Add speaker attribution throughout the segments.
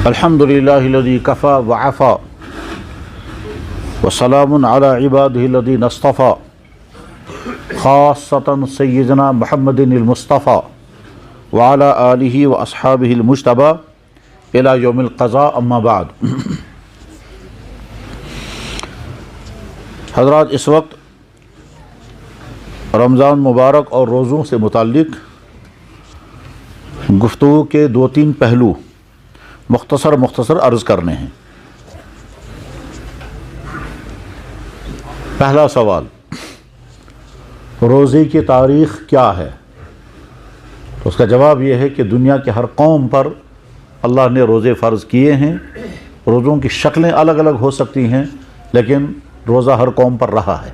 Speaker 1: الحمدللہ الذی کفی وعفا وسلام علی عبادہ الذین اصطفی خاصۃ سیدنا محمد المصطفی وعلی آلہ واصحابہ المجتبی الی یوم القضاء اما بعد۔ حضرات، اس وقت رمضان مبارک اور روزوں سے متعلق گفتگو کے دو تین پہلو مختصر عرض کرنے ہیں۔ پہلا سوال، روزے کی تاریخ کیا ہے؟ تو اس کا جواب یہ ہے کہ دنیا کے ہر قوم پر اللہ نے روزے فرض کیے ہیں۔ روزوں کی شکلیں الگ الگ ہو سکتی ہیں، لیکن روزہ ہر قوم پر رہا ہے۔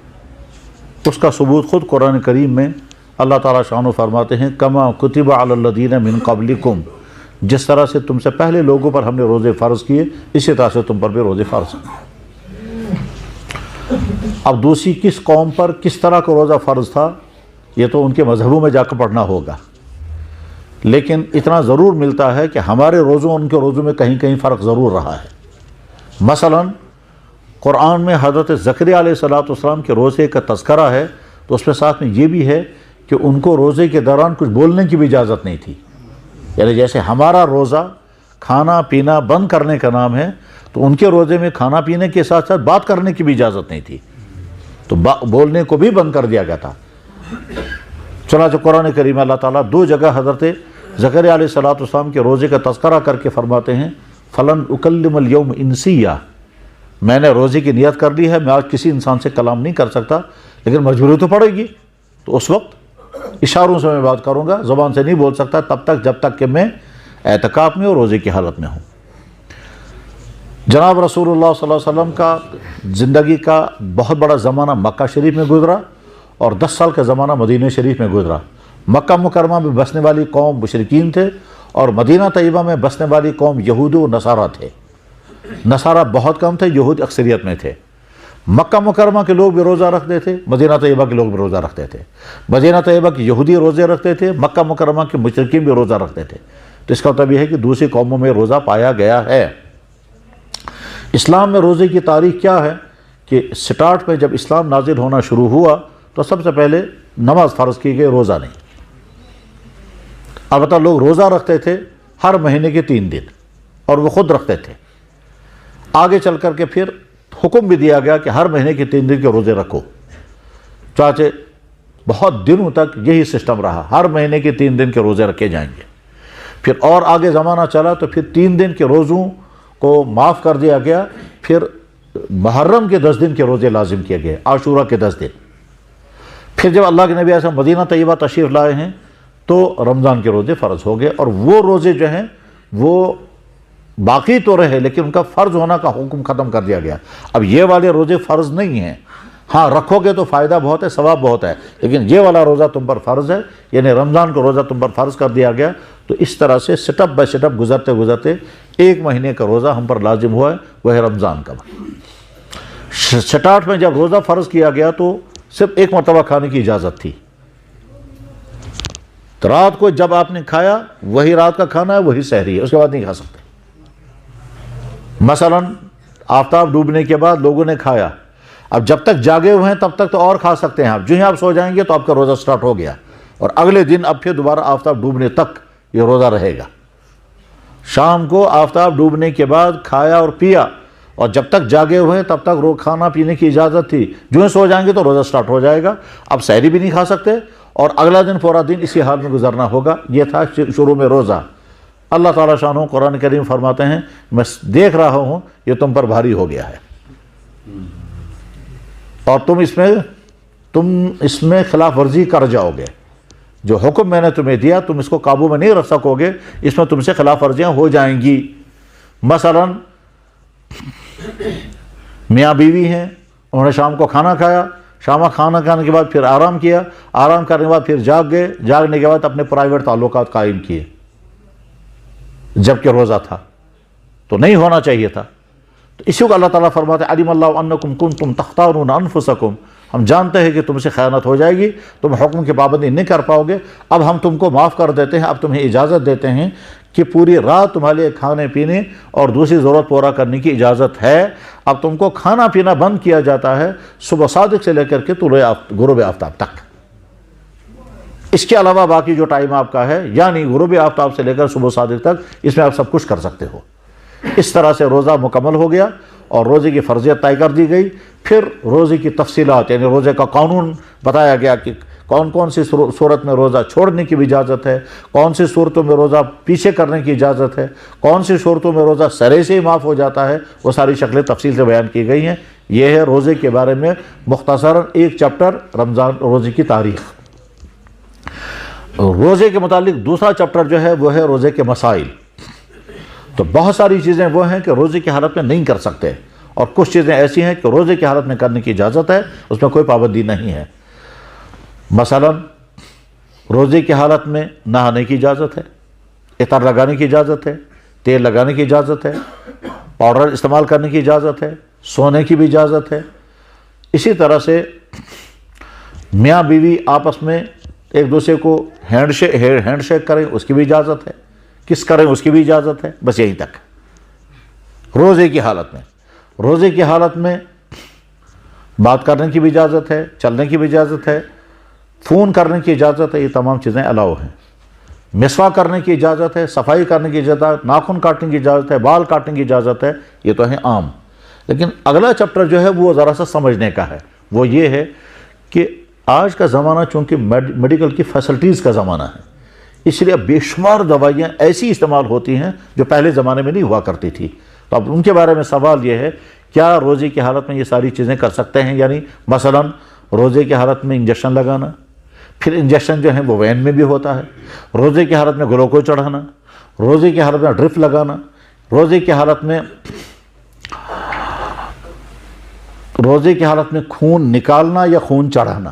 Speaker 1: اس کا ثبوت خود قرآن کریم میں اللہ تعالیٰ شان و فرماتے ہیں کما کتب علی الذین من قبلکم، جس طرح سے تم سے پہلے لوگوں پر ہم نے روزے فرض کیے، اسی طرح سے تم پر بھی روزے فرض ہیں۔ اب دوسری کس قوم پر کس طرح کا روزہ فرض تھا، یہ تو ان کے مذہبوں میں جا کر پڑھنا ہوگا، لیکن اتنا ضرور ملتا ہے کہ ہمارے روزوں اور ان کے روزوں میں کہیں کہیں فرق ضرور رہا ہے۔ مثلا قرآن میں حضرت زکریا علیہ السلام کے روزے کا تذکرہ ہے، تو اس میں ساتھ میں یہ بھی ہے کہ ان کو روزے کے دوران کچھ بولنے کی بھی اجازت نہیں تھی۔ یعنی جیسے ہمارا روزہ کھانا پینا بند کرنے کا نام ہے، تو ان کے روزے میں کھانا پینے کے ساتھ ساتھ بات کرنے کی بھی اجازت نہیں تھی، تو بولنے کو بھی بند کر دیا گیا تھا۔ چنانچہ قرآن کریم اللہ تعالیٰ دو جگہ حضرت زکریا علیہ السلام کے روزے کا تذکرہ کر کے فرماتے ہیں فلن اکلم اليوم انسیہ، میں نے روزے کی نیت کر لی ہے، میں آج کسی انسان سے کلام نہیں کر سکتا، لیکن مجبوری تو پڑے گی، تو اس وقت اشاروں سے میں بات کروں گا، زبان سے نہیں بول سکتا تب تک جب تک کہ میں اعتکاف میں اور روزے کی حالت میں ہوں۔ جناب رسول اللہ صلی اللہ علیہ وسلم کا زندگی کا بہت بڑا زمانہ مکہ شریف میں گزرا اور 10 سال کا زمانہ مدینہ شریف میں گزرا۔ مکہ مکرمہ میں بسنے والی قوم مشرکین تھے اور مدینہ طیبہ میں بسنے والی قوم یہود و نصارہ تھے۔ نصارہ بہت کم تھے، یہود اکثریت میں تھے۔ مکہ مکرمہ کے لوگ بھی روزہ رکھتے تھے، مدینہ طیبہ کے لوگ بھی روزہ رکھتے تھے۔ مدینہ طیبہ کے یہودی روزے رکھتے تھے، مکہ مکرمہ کے مشرکین بھی روزہ رکھتے تھے۔ تو اس کا مطلب یہ ہے کہ دوسری قوموں میں روزہ پایا گیا ہے۔ اسلام میں روزے کی تاریخ کیا ہے کہ سٹارٹ میں جب اسلام نازل ہونا شروع ہوا تو سب سے پہلے نماز فرض کی گئی، روزہ نہیں۔ البتہ لوگ روزہ رکھتے تھے ہر مہینے کے 3 دن، اور وہ خود رکھتے تھے۔ آگے چل کر کے پھر حکم بھی دیا گیا کہ ہر مہینے کے 3 دن کے روزے رکھو، چاچے بہت دنوں تک یہی سسٹم رہا، ہر مہینے کے 3 دن کے روزے رکھے جائیں گے۔ پھر اور آگے زمانہ چلا تو پھر 3 دن کے روزوں کو معاف کر دیا گیا، پھر محرم کے 10 دن کے روزے لازم کیے گئے، عاشورہ کے 10 دن۔ پھر جب اللہ کے نبی ایسا مدینہ طیبہ تشریف لائے ہیں تو رمضان کے روزے فرض ہو گئے، اور وہ روزے جو ہیں وہ باقی تو رہے لیکن ان کا فرض ہونا کا حکم ختم کر دیا گیا۔ اب یہ والے روزے فرض نہیں ہیں، ہاں رکھو گے تو فائدہ بہت ہے، ثواب بہت ہے، لیکن یہ والا روزہ تم پر فرض ہے، یعنی رمضان کا روزہ تم پر فرض کر دیا گیا۔ تو اس طرح سے سٹپ بائی سٹپ گزرتے گزرتے 1 مہینے کا روزہ ہم پر لازم ہوا ہے، وہ ہے رمضان کا۔ سٹارٹ میں جب روزہ فرض کیا گیا تو صرف 1 مرتبہ کھانے کی اجازت تھی، تو رات کو جب آپ نے کھایا وہی رات کا کھانا ہے، وہی سحری ہے، اس کے بعد نہیں کھا سکتے۔ مثلا آفتاب ڈوبنے کے بعد لوگوں نے کھایا، اب جب تک جاگے ہوئے ہیں تب تک تو اور کھا سکتے ہیں آپ، جو ہی آپ سو جائیں گے تو آپ کا روزہ سٹارٹ ہو گیا، اور اگلے دن اب پھر دوبارہ آفتاب ڈوبنے تک یہ روزہ رہے گا۔ شام کو آفتاب ڈوبنے کے بعد کھایا اور پیا، اور جب تک جاگے ہوئے ہیں تب تک کھانا پینے کی اجازت تھی، جو ہی سو جائیں گے تو روزہ سٹارٹ ہو جائے گا۔ اب سحری بھی نہیں کھا سکتے، اور اگلا دن پورا دن اسی حال میں گزرنا ہوگا۔ یہ تھا شروع میں روزہ۔ اللہ تعالیٰ شانہ خران کریم فرماتے ہیں میں دیکھ رہا ہوں یہ تم پر بھاری ہو گیا ہے، اور تم اس میں خلاف ورزی کر جاؤ گے، جو حکم میں نے تمہیں دیا تم اس کو قابو میں نہیں رکھ سکو گے، اس میں تم سے خلاف ورزیاں ہو جائیں گی۔ مثلا میاں بیوی ہیں، انہوں نے شام کو کھانا کھایا، شام کھانا کھانے کے بعد پھر آرام کیا، آرام کرنے کے بعد پھر جاگ گئے، جاگنے کے بعد اپنے پرائیویٹ تعلقات قائم کیے، جبکہ روزہ تھا تو نہیں ہونا چاہیے تھا۔ تو اسی کو اللہ تعالیٰ فرماتے ہیں علم اللہ انکم کنتم تختارون انفسکم، ہم جانتے ہیں کہ تم سے خیانت ہو جائے گی، تم حکم کی پابندی نہیں کر پاؤ گے، اب ہم تم کو معاف کر دیتے ہیں، اب تمہیں اجازت دیتے ہیں کہ پوری رات تمہارے لیے کھانے پینے اور دوسری ضرورت پورا کرنے کی اجازت ہے۔ اب تم کو کھانا پینا بند کیا جاتا ہے صبح صادق سے لے کر کے غروب آفتاب تک۔ اس کے علاوہ باقی جو ٹائم آپ کا ہے، یعنی غروب آفتاب سے لے کر صبح صادق تک، اس میں آپ سب کچھ کر سکتے ہو۔ اس طرح سے روزہ مکمل ہو گیا اور روزے کی فرضیت طے کر دی گئی۔ پھر روزے کی تفصیلات، یعنی روزے کا قانون بتایا گیا کہ کون کون سی صورت میں روزہ چھوڑنے کی بھی اجازت ہے، کون سی صورتوں میں روزہ پیچھے کرنے کی اجازت ہے، کون سی صورتوں میں روزہ سرے سے ہی معاف ہو جاتا ہے، وہ ساری شکلیں تفصیل سے بیان کی گئی ہیں۔ یہ ہے روزے کے بارے میں مختصراً ایک چیپٹر، رمضان روزے کی تاریخ۔ روزے کے متعلق دوسرا چیپٹر جو ہے وہ ہے روزے کے مسائل۔ تو بہت ساری چیزیں وہ ہیں کہ روزے کی حالت میں نہیں کر سکتے، اور کچھ چیزیں ایسی ہیں کہ روزے کی حالت میں کرنے کی اجازت ہے، اس میں کوئی پابندی نہیں ہے۔ مثلا روزے کی حالت میں نہانے کی اجازت ہے، عطر لگانے کی اجازت ہے، تیل لگانے کی اجازت ہے، پاؤڈر استعمال کرنے کی اجازت ہے، سونے کی بھی اجازت ہے۔ اسی طرح سے میاں بیوی آپس میں ایک دوسرے کو ہینڈ شیک کریں، اس کی بھی اجازت ہے، کس کریں اس کی بھی اجازت ہے۔ بس یہیں تک روزے کی حالت میں۔ روزے کی حالت میں بات کرنے کی بھی اجازت ہے، چلنے کی بھی اجازت ہے، فون کرنے کی اجازت ہے، یہ تمام چیزیں الاؤ ہیں۔ مسواک کرنے کی اجازت ہے، صفائی کرنے کی اجازت ہے، ناخن کاٹنے کی اجازت ہے، بال کاٹنے کی اجازت ہے، یہ تو ہیں عام۔ لیکن اگلا چیپٹر جو ہے وہ ذرا سا سمجھنے کا ہے، وہ یہ ہے کہ آج کا زمانہ چونکہ میڈیکل کی فیسلٹیز کا زمانہ ہے، اس لیے بے شمار دوائیاں ایسی استعمال ہوتی ہیں جو پہلے زمانے میں نہیں ہوا کرتی تھی۔ تو اب ان کے بارے میں سوال یہ ہے، کیا روزے کی حالت میں یہ ساری چیزیں کر سکتے ہیں؟ یعنی مثلا روزے کی حالت میں انجیکشن لگانا، پھر انجیکشن جو ہے وہ وین میں بھی ہوتا ہے، روزے کی حالت میں گلوکوز چڑھانا، روزے کی حالت میں ڈرپ لگانا، روزے کی حالت میں خون نکالنا یا خون چڑھانا،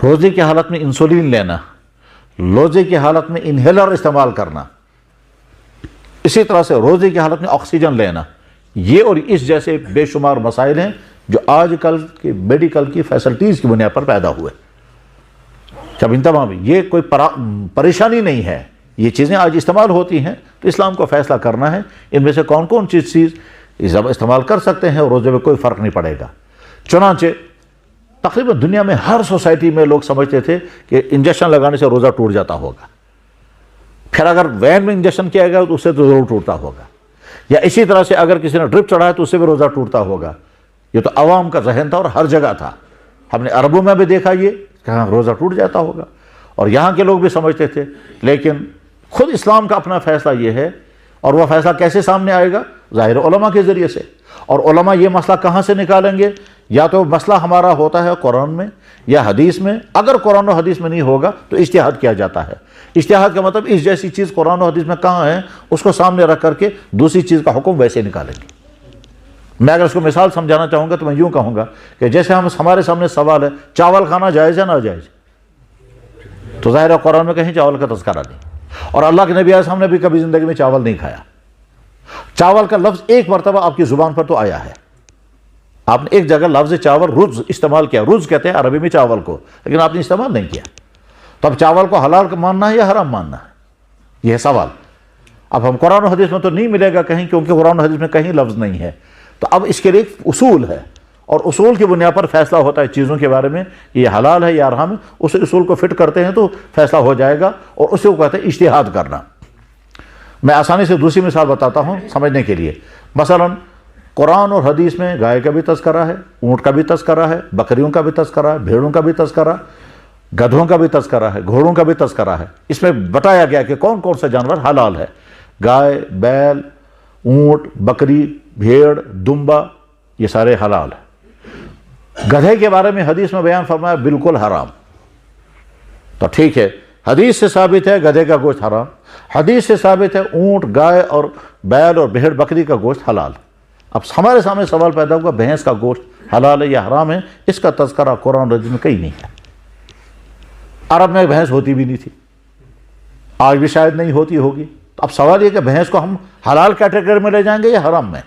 Speaker 1: روزے کی حالت میں انسولین لینا، روزے کی حالت میں انہیلر استعمال کرنا، اسی طرح سے روزے کی حالت میں آکسیجن لینا، یہ اور اس جیسے بے شمار مسائل ہیں جو آج کل کی میڈیکل کی فیسلٹیز کی بنیاد پر پیدا ہوئے۔ جب ان تمام یہ کوئی پریشانی نہیں ہے، یہ چیزیں آج استعمال ہوتی ہیں، تو اسلام کو فیصلہ کرنا ہے ان میں سے کون کون چیز استعمال کر سکتے ہیں اور روزے میں کوئی فرق نہیں پڑے گا۔ چنانچہ تقریباً دنیا میں ہر سوسائٹی میں لوگ سمجھتے تھے کہ انجیکشن لگانے سے روزہ ٹوٹ جاتا ہوگا، پھر اگر وین میں انجیکشن کیا گیا تو اس سے تو ضرور ٹوٹتا ہوگا، یا اسی طرح سے اگر کسی نے ڈرپ چڑھایا تو اس سے بھی روزہ ٹوٹتا ہوگا۔ یہ تو عوام کا ذہن تھا اور ہر جگہ تھا۔ ہم نے عربوں میں بھی دیکھا یہ کہ ہاں روزہ ٹوٹ جاتا ہوگا، اور یہاں کے لوگ بھی سمجھتے تھے۔ لیکن خود اسلام کا اپنا فیصلہ یہ ہے، اور وہ فیصلہ کیسے سامنے آئے گا؟ ظاہر علماء کے ذریعے سے۔ اور علماء یہ مسئلہ کہاں سے نکالیں گے؟ یا تو مسئلہ ہمارا ہوتا ہے قرآن میں یا حدیث میں، اگر قرآن و حدیث میں نہیں ہوگا تو اجتہاد کیا جاتا ہے۔ اجتہاد کا مطلب اس جیسی چیز قرآن و حدیث میں کہاں ہے اس کو سامنے رکھ کر کے دوسری چیز کا حکم ویسے نکالیں گے۔ میں اگر اس کو مثال سمجھانا چاہوں گا تو میں یوں کہوں گا کہ جیسے ہمارے سامنے سوال ہے چاول کھانا جائز ہے ناجائز، تو ظاہر ہے قرآن میں کہیں چاول کا تذکرہ نہیں، اور اللہ کے نبی علیہ السلام نے بھی کبھی زندگی میں چاول نہیں کھایا۔ چاول کا لفظ ایک مرتبہ آپ کی زبان پر تو آیا ہے، آپ نے ایک جگہ لفظ چاول رز استعمال کیا، رز کہتے ہیں عربی میں چاول کو، لیکن آپ نے استعمال نہیں کیا۔ تو اب چاول کو حلال ماننا ہے یا حرام ماننا ہے، یہ ہے سوال۔ اب ہم قرآن و حدیث میں تو نہیں ملے گا کہیں، کیونکہ قرآن و حدیث میں کہیں لفظ نہیں ہے۔ تو اب اس کے لیے ایک اصول ہے، اور اصول کی بنیاد پر فیصلہ ہوتا ہے چیزوں کے بارے میں، یہ حلال ہے یا حرام ہے، اس اصول کو فٹ کرتے ہیں تو فیصلہ ہو جائے گا، اور اسے کو کہتے ہیں اجتہاد کرنا۔ میں آسانی سے دوسری مثال بتاتا ہوں سمجھنے کے لیے۔ مثلا قرآن اور حدیث میں گائے کا بھی تذکرہ ہے، اونٹ کا بھی تذکرہ ہے، بکریوں کا بھی تذکرہ ہے، بھیڑوں کا بھی تذکرہ، گدھوں کا بھی تذکرہ ہے، گھوڑوں کا بھی تذکرہ ہے۔ اس میں بتایا گیا کہ کون کون سے جانور حلال ہے، گائے، بیل، اونٹ، بکری، بھیڑ، دمبا، یہ سارے حلال ہیں۔ گدھے کے بارے میں حدیث میں بیان فرمایا بالکل حرام۔ تو ٹھیک ہے، حدیث سے ثابت ہے گدھے کا گوشت حرام، حدیث سے ثابت ہے اونٹ، گائے اور بیل اور بھیڑ بکری کا گوشت حلال۔ اب ہمارے سامنے سوال پیدا ہوا بھینس کا گوشت حلال ہے یا حرام ہے، اس کا تذکرہ قرآن حدیث میں کہیں نہیں ہے۔ عرب میں بھینس ہوتی بھی نہیں تھی، آج بھی شاید نہیں ہوتی ہوگی۔ تو اب سوال یہ کہ بھینس کو ہم حلال کیٹیگری میں لے جائیں گے یا حرام میں؟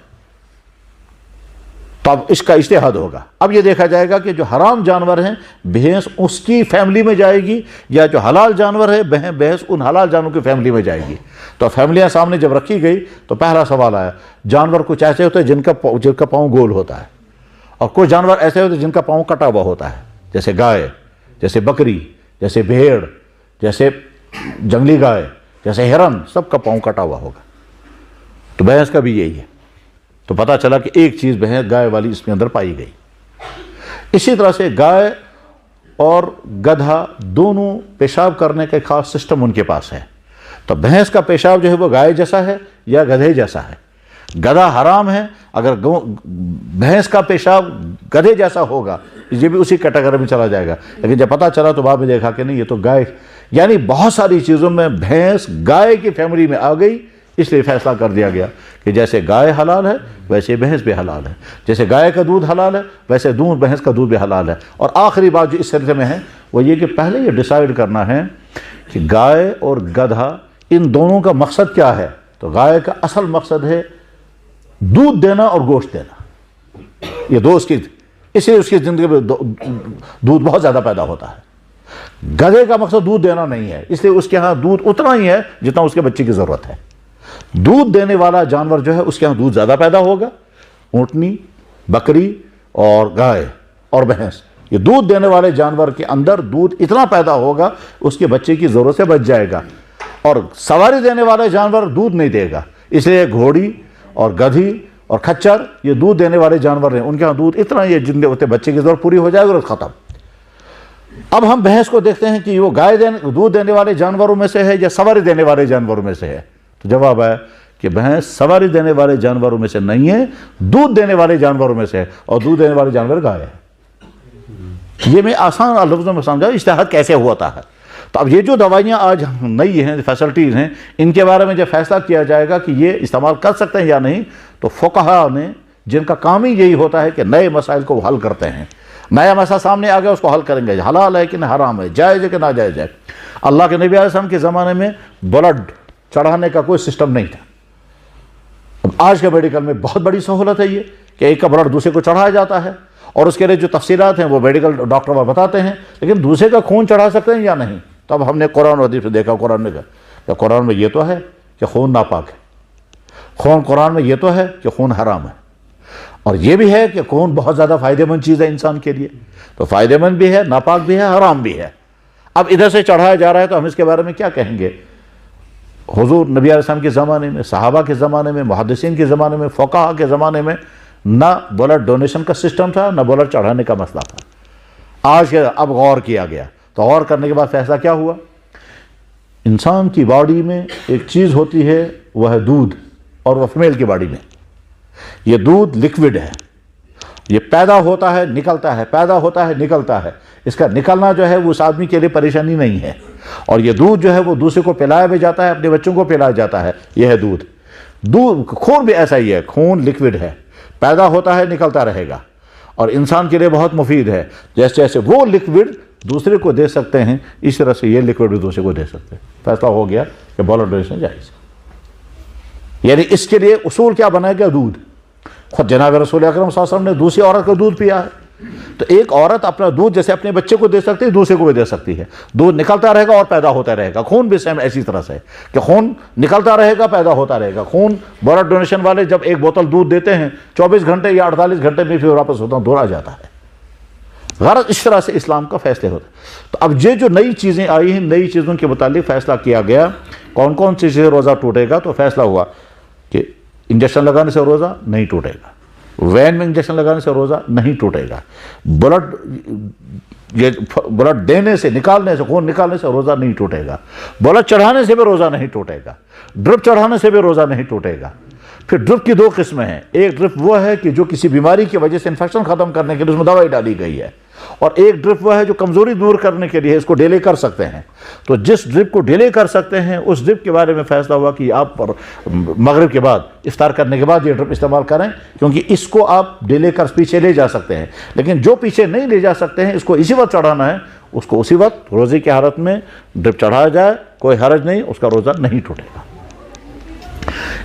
Speaker 1: تو اب اس کا اجتہاد ہوگا. اب یہ دیکھا جائے گا کہ جو حرام جانور ہیں بھینس اس کی فیملی میں جائے گی یا جو حلال جانور ہے بھینس ان حلال جانوروں کی فیملی میں جائے گی. تو فیملیاں سامنے جب رکھی گئی تو پہلا سوال آیا, جانور کچھ ایسے ہوتے ہیں جن کا پاؤں گول ہوتا ہے, اور کچھ جانور ایسے ہوتے ہیں جن کا پاؤں کٹا ہوا ہوتا ہے, جیسے گائے, جیسے بکری, جیسے بھیڑ, جیسے جنگلی گائے, جیسے ہرن, سب کا پاؤں کٹا ہوا ہوگا. تو بھینس کا بھی یہی ہے. تو پتہ چلا کہ ایک چیز بھینس گائے والی اس میں اندر پائی گئی. اسی طرح سے گائے اور گدھا دونوں پیشاب کرنے کا خاص سسٹم ان کے پاس ہے. تو بھینس کا پیشاب جو ہے وہ گائے جیسا ہے یا گدھے جیسا ہے. گدھا حرام ہے, اگر بھینس کا پیشاب گدھے جیسا ہوگا یہ بھی اسی کیٹیگری میں چلا جائے گا. لیکن جب پتہ چلا تو بعد میں دیکھا کہ نہیں, یہ تو گائے, یعنی بہت ساری چیزوں میں بھینس گائے کی فیملی میں آ گئی. اس لیے فیصلہ کر دیا گیا کہ جیسے گائے حلال ہے ویسے بھینس بھی حلال ہے, جیسے گائے کا دودھ حلال ہے ویسے بھینس کا دودھ بھی حلال ہے. اور آخری بات جو اس سلسلے میں ہے وہ یہ کہ پہلے یہ ڈیسائیڈ کرنا ہے کہ گائے اور گدھا ان دونوں کا مقصد کیا ہے. تو گائے کا اصل مقصد ہے دودھ دینا اور گوشت دینا, یہ دو اس کی, اس لیے اس کی زندگی میں دودھ بہت زیادہ پیدا ہوتا ہے. گدھے کا مقصد دودھ دینا نہیں ہے, اس لیے اس کے ہاں دودھ اتنا ہی ہے جتنا اس کے بچے کی ضرورت ہے. دودھ دینے والا جانور جو ہے اس کے ہاں دودھ زیادہ پیدا ہوگا. اونٹنی, بکری اور گائے اور بھینس, یہ دودھ دینے والے جانور کے اندر دودھ اتنا پیدا ہوگا اس کے بچے کی ضرورت سے بچ جائے گا. اور سواری دینے والے جانور دودھ نہیں دے گا, اس لیے گھوڑی اور گدھی اور کھچر یہ دودھ دینے والے جانور ہیں, ان کے ہاں دودھ اتنا ہی ہے جن کے بچے کی ضرورت پوری ہو جائے گا اور ختم. اب ہم بھینس کو دیکھتے ہیں کہ وہ گائے دودھ دینے والے جانوروں میں سے ہے یا سواری دینے والے جانوروں میں سے ہے. تو جواب ہے کہ بھینس سواری دینے والے جانوروں میں سے نہیں ہے, دودھ دینے والے جانوروں میں سے ہے, اور دودھ دینے والے جانور گائے ہے. یہ میں آسان لفظوں میں سمجھا اجتہاد کیسے ہوتا ہے. تو اب یہ جو دوائیاں آج نئی ہیں, فیسلٹیز ہیں, ان کے بارے میں جب فیصلہ کیا جائے گا کہ یہ استعمال کر سکتے ہیں یا نہیں, تو فقہا نے, جن کا کام ہی یہی ہوتا ہے کہ نئے مسائل کو حل کرتے ہیں, نیا مسئلہ سامنے آ گیا اس کو حل کریں گے, حلال ہے کہ حرام ہے, جائز ہے کہ ناجائز ہے. اللہ کے نبی علیہ السلام کے زمانے میں بلڈ چڑھانے کا کوئی سسٹم نہیں تھا. اب آج کے میڈیکل میں بہت بڑی سہولت ہے یہ کہ ایک کا بلڈ دوسرے کو چڑھایا جاتا ہے, اور اس کے لیے جو تفصیلات ہیں وہ میڈیکل ڈاکٹر بتاتے ہیں, لیکن دوسرے کا خون چڑھا سکتے ہیں یا نہیں. تو اب ہم نے قرآن و حدیث میں دیکھا, قرآن نے کہا, قرآن میں یہ تو ہے کہ خون ناپاک ہے, قرآن میں یہ تو ہے کہ خون حرام ہے, اور یہ بھی ہے کہ خون بہت زیادہ فائدہ مند چیز ہے انسان کے لیے. تو فائدہ مند بھی ہے, ناپاک بھی ہے, حرام بھی ہے. اب ادھر سے چڑھایا جا رہا ہے تو ہم اس کے بارے میں کیا کہیں گے. حضور نبی علیہ السلام کے زمانے میں, صحابہ کے زمانے میں, محدثین کے زمانے میں, فقہا کے زمانے میں نہ بلڈ ڈونیشن کا سسٹم تھا, نہ بلڈ چڑھانے کا مسئلہ تھا. آج کے اب غور کیا گیا, تو غور کرنے کے بعد فیصلہ کیا ہوا, انسان کی باڈی میں ایک چیز ہوتی ہے وہ ہے دودھ, اور وہ فیمیل کی باڈی میں یہ دودھ لکوڈ ہے, یہ پیدا ہوتا ہے نکلتا ہے, پیدا ہوتا ہے نکلتا ہے. اس کا نکلنا جو ہے وہ اس آدمی کے لیے پریشانی نہیں ہے, اور یہ دودھ جو ہے وہ دوسرے کو پلایا بھی جاتا ہے, اپنے بچوں کو پلایا جاتا ہے. یہ ہے دودھ. خون بھی ایسا ہی ہے, خون لکوڈ ہے, پیدا ہوتا ہے نکلتا رہے گا, اور انسان کے لیے بہت مفید ہے. جیسے جیسے وہ لکوڈ دوسرے کو دے سکتے ہیں, اس طرح سے یہ لکوڈ بھی دوسرے کو دے سکتے ہیں. فیصلہ ہو گیا کہ بلڈ ڈونیشن جائز. یعنی اس کے لیے اصول کیا بنا گیا, دودھ. خود جناب رسول اکرم صلی اللہ علیہ وسلم نے دوسری عورت کا دودھ پیا ہے, تو ایک عورت اپنا دودھ جیسے اپنے بچے کو دے سکتی ہے دوسرے کو بھی دے سکتی ہے. دودھ نکلتا رہے گا اور پیدا ہوتا رہے گا. خون بھی سیم ایسی طرح سے ہے کہ خون نکلتا رہے گا, پیدا ہوتا رہے گا. خون بلڈ ڈونیشن والے جب ایک بوتل دودھ دیتے ہیں 24 گھنٹے یا 48 گھنٹے میں پھر واپس دھوڑا جاتا ہے. غرض اس طرح سے اسلام کا فیصلے ہوتا ہے. تو اب یہ جو نئی چیزیں آئی ہیں, نئی چیزوں کے متعلق فیصلہ کیا گیا کون کون سی چیزیں روزہ ٹوٹے گا. تو فیصلہ ہوا کہ انجیکشن لگانے سے روزہ نہیں ٹوٹے گا, وین میں انجیکشن لگانے سے روزہ نہیں ٹوٹے گا, بلڈ دینے سے, نکالنے سے, خون نکالنے سے روزہ نہیں ٹوٹے گا, بلڈ چڑھانے سے بھی روزہ نہیں ٹوٹے گا, ڈرپ چڑھانے سے بھی روزہ نہیں ٹوٹے گا. پھر ڈرپ کی 2 قسمیں ہیں. ایک ڈرپ وہ ہے کہ جو کسی بیماری کی وجہ سے انفیکشن ختم کرنے کے لیے اس میں دوائی ڈالی گئی ہے, اور ایک ڈرپ وہ ہے جو کمزوری دور کرنے کے لیے اس کو ڈیلے کر سکتے ہیں. تو جس ڈرپ کو ڈیلے کر سکتے ہیں اس ڈرپ کے بارے میں فیصلہ ہوا کہ آپ پر مغرب کے بعد, افطار کرنے کے بعد یہ ڈرپ استعمال کریں, کیونکہ اس کو آپ ڈیلے کر پیچھے لے جا سکتے ہیں. لیکن جو پیچھے نہیں لے جا سکتے ہیں, اس کو اسی وقت چڑھانا ہے, اس کو اسی وقت روزے کی حالت میں ڈرپ چڑھایا جائے, کوئی حرج نہیں, اس کا روزہ نہیں ٹوٹے گا.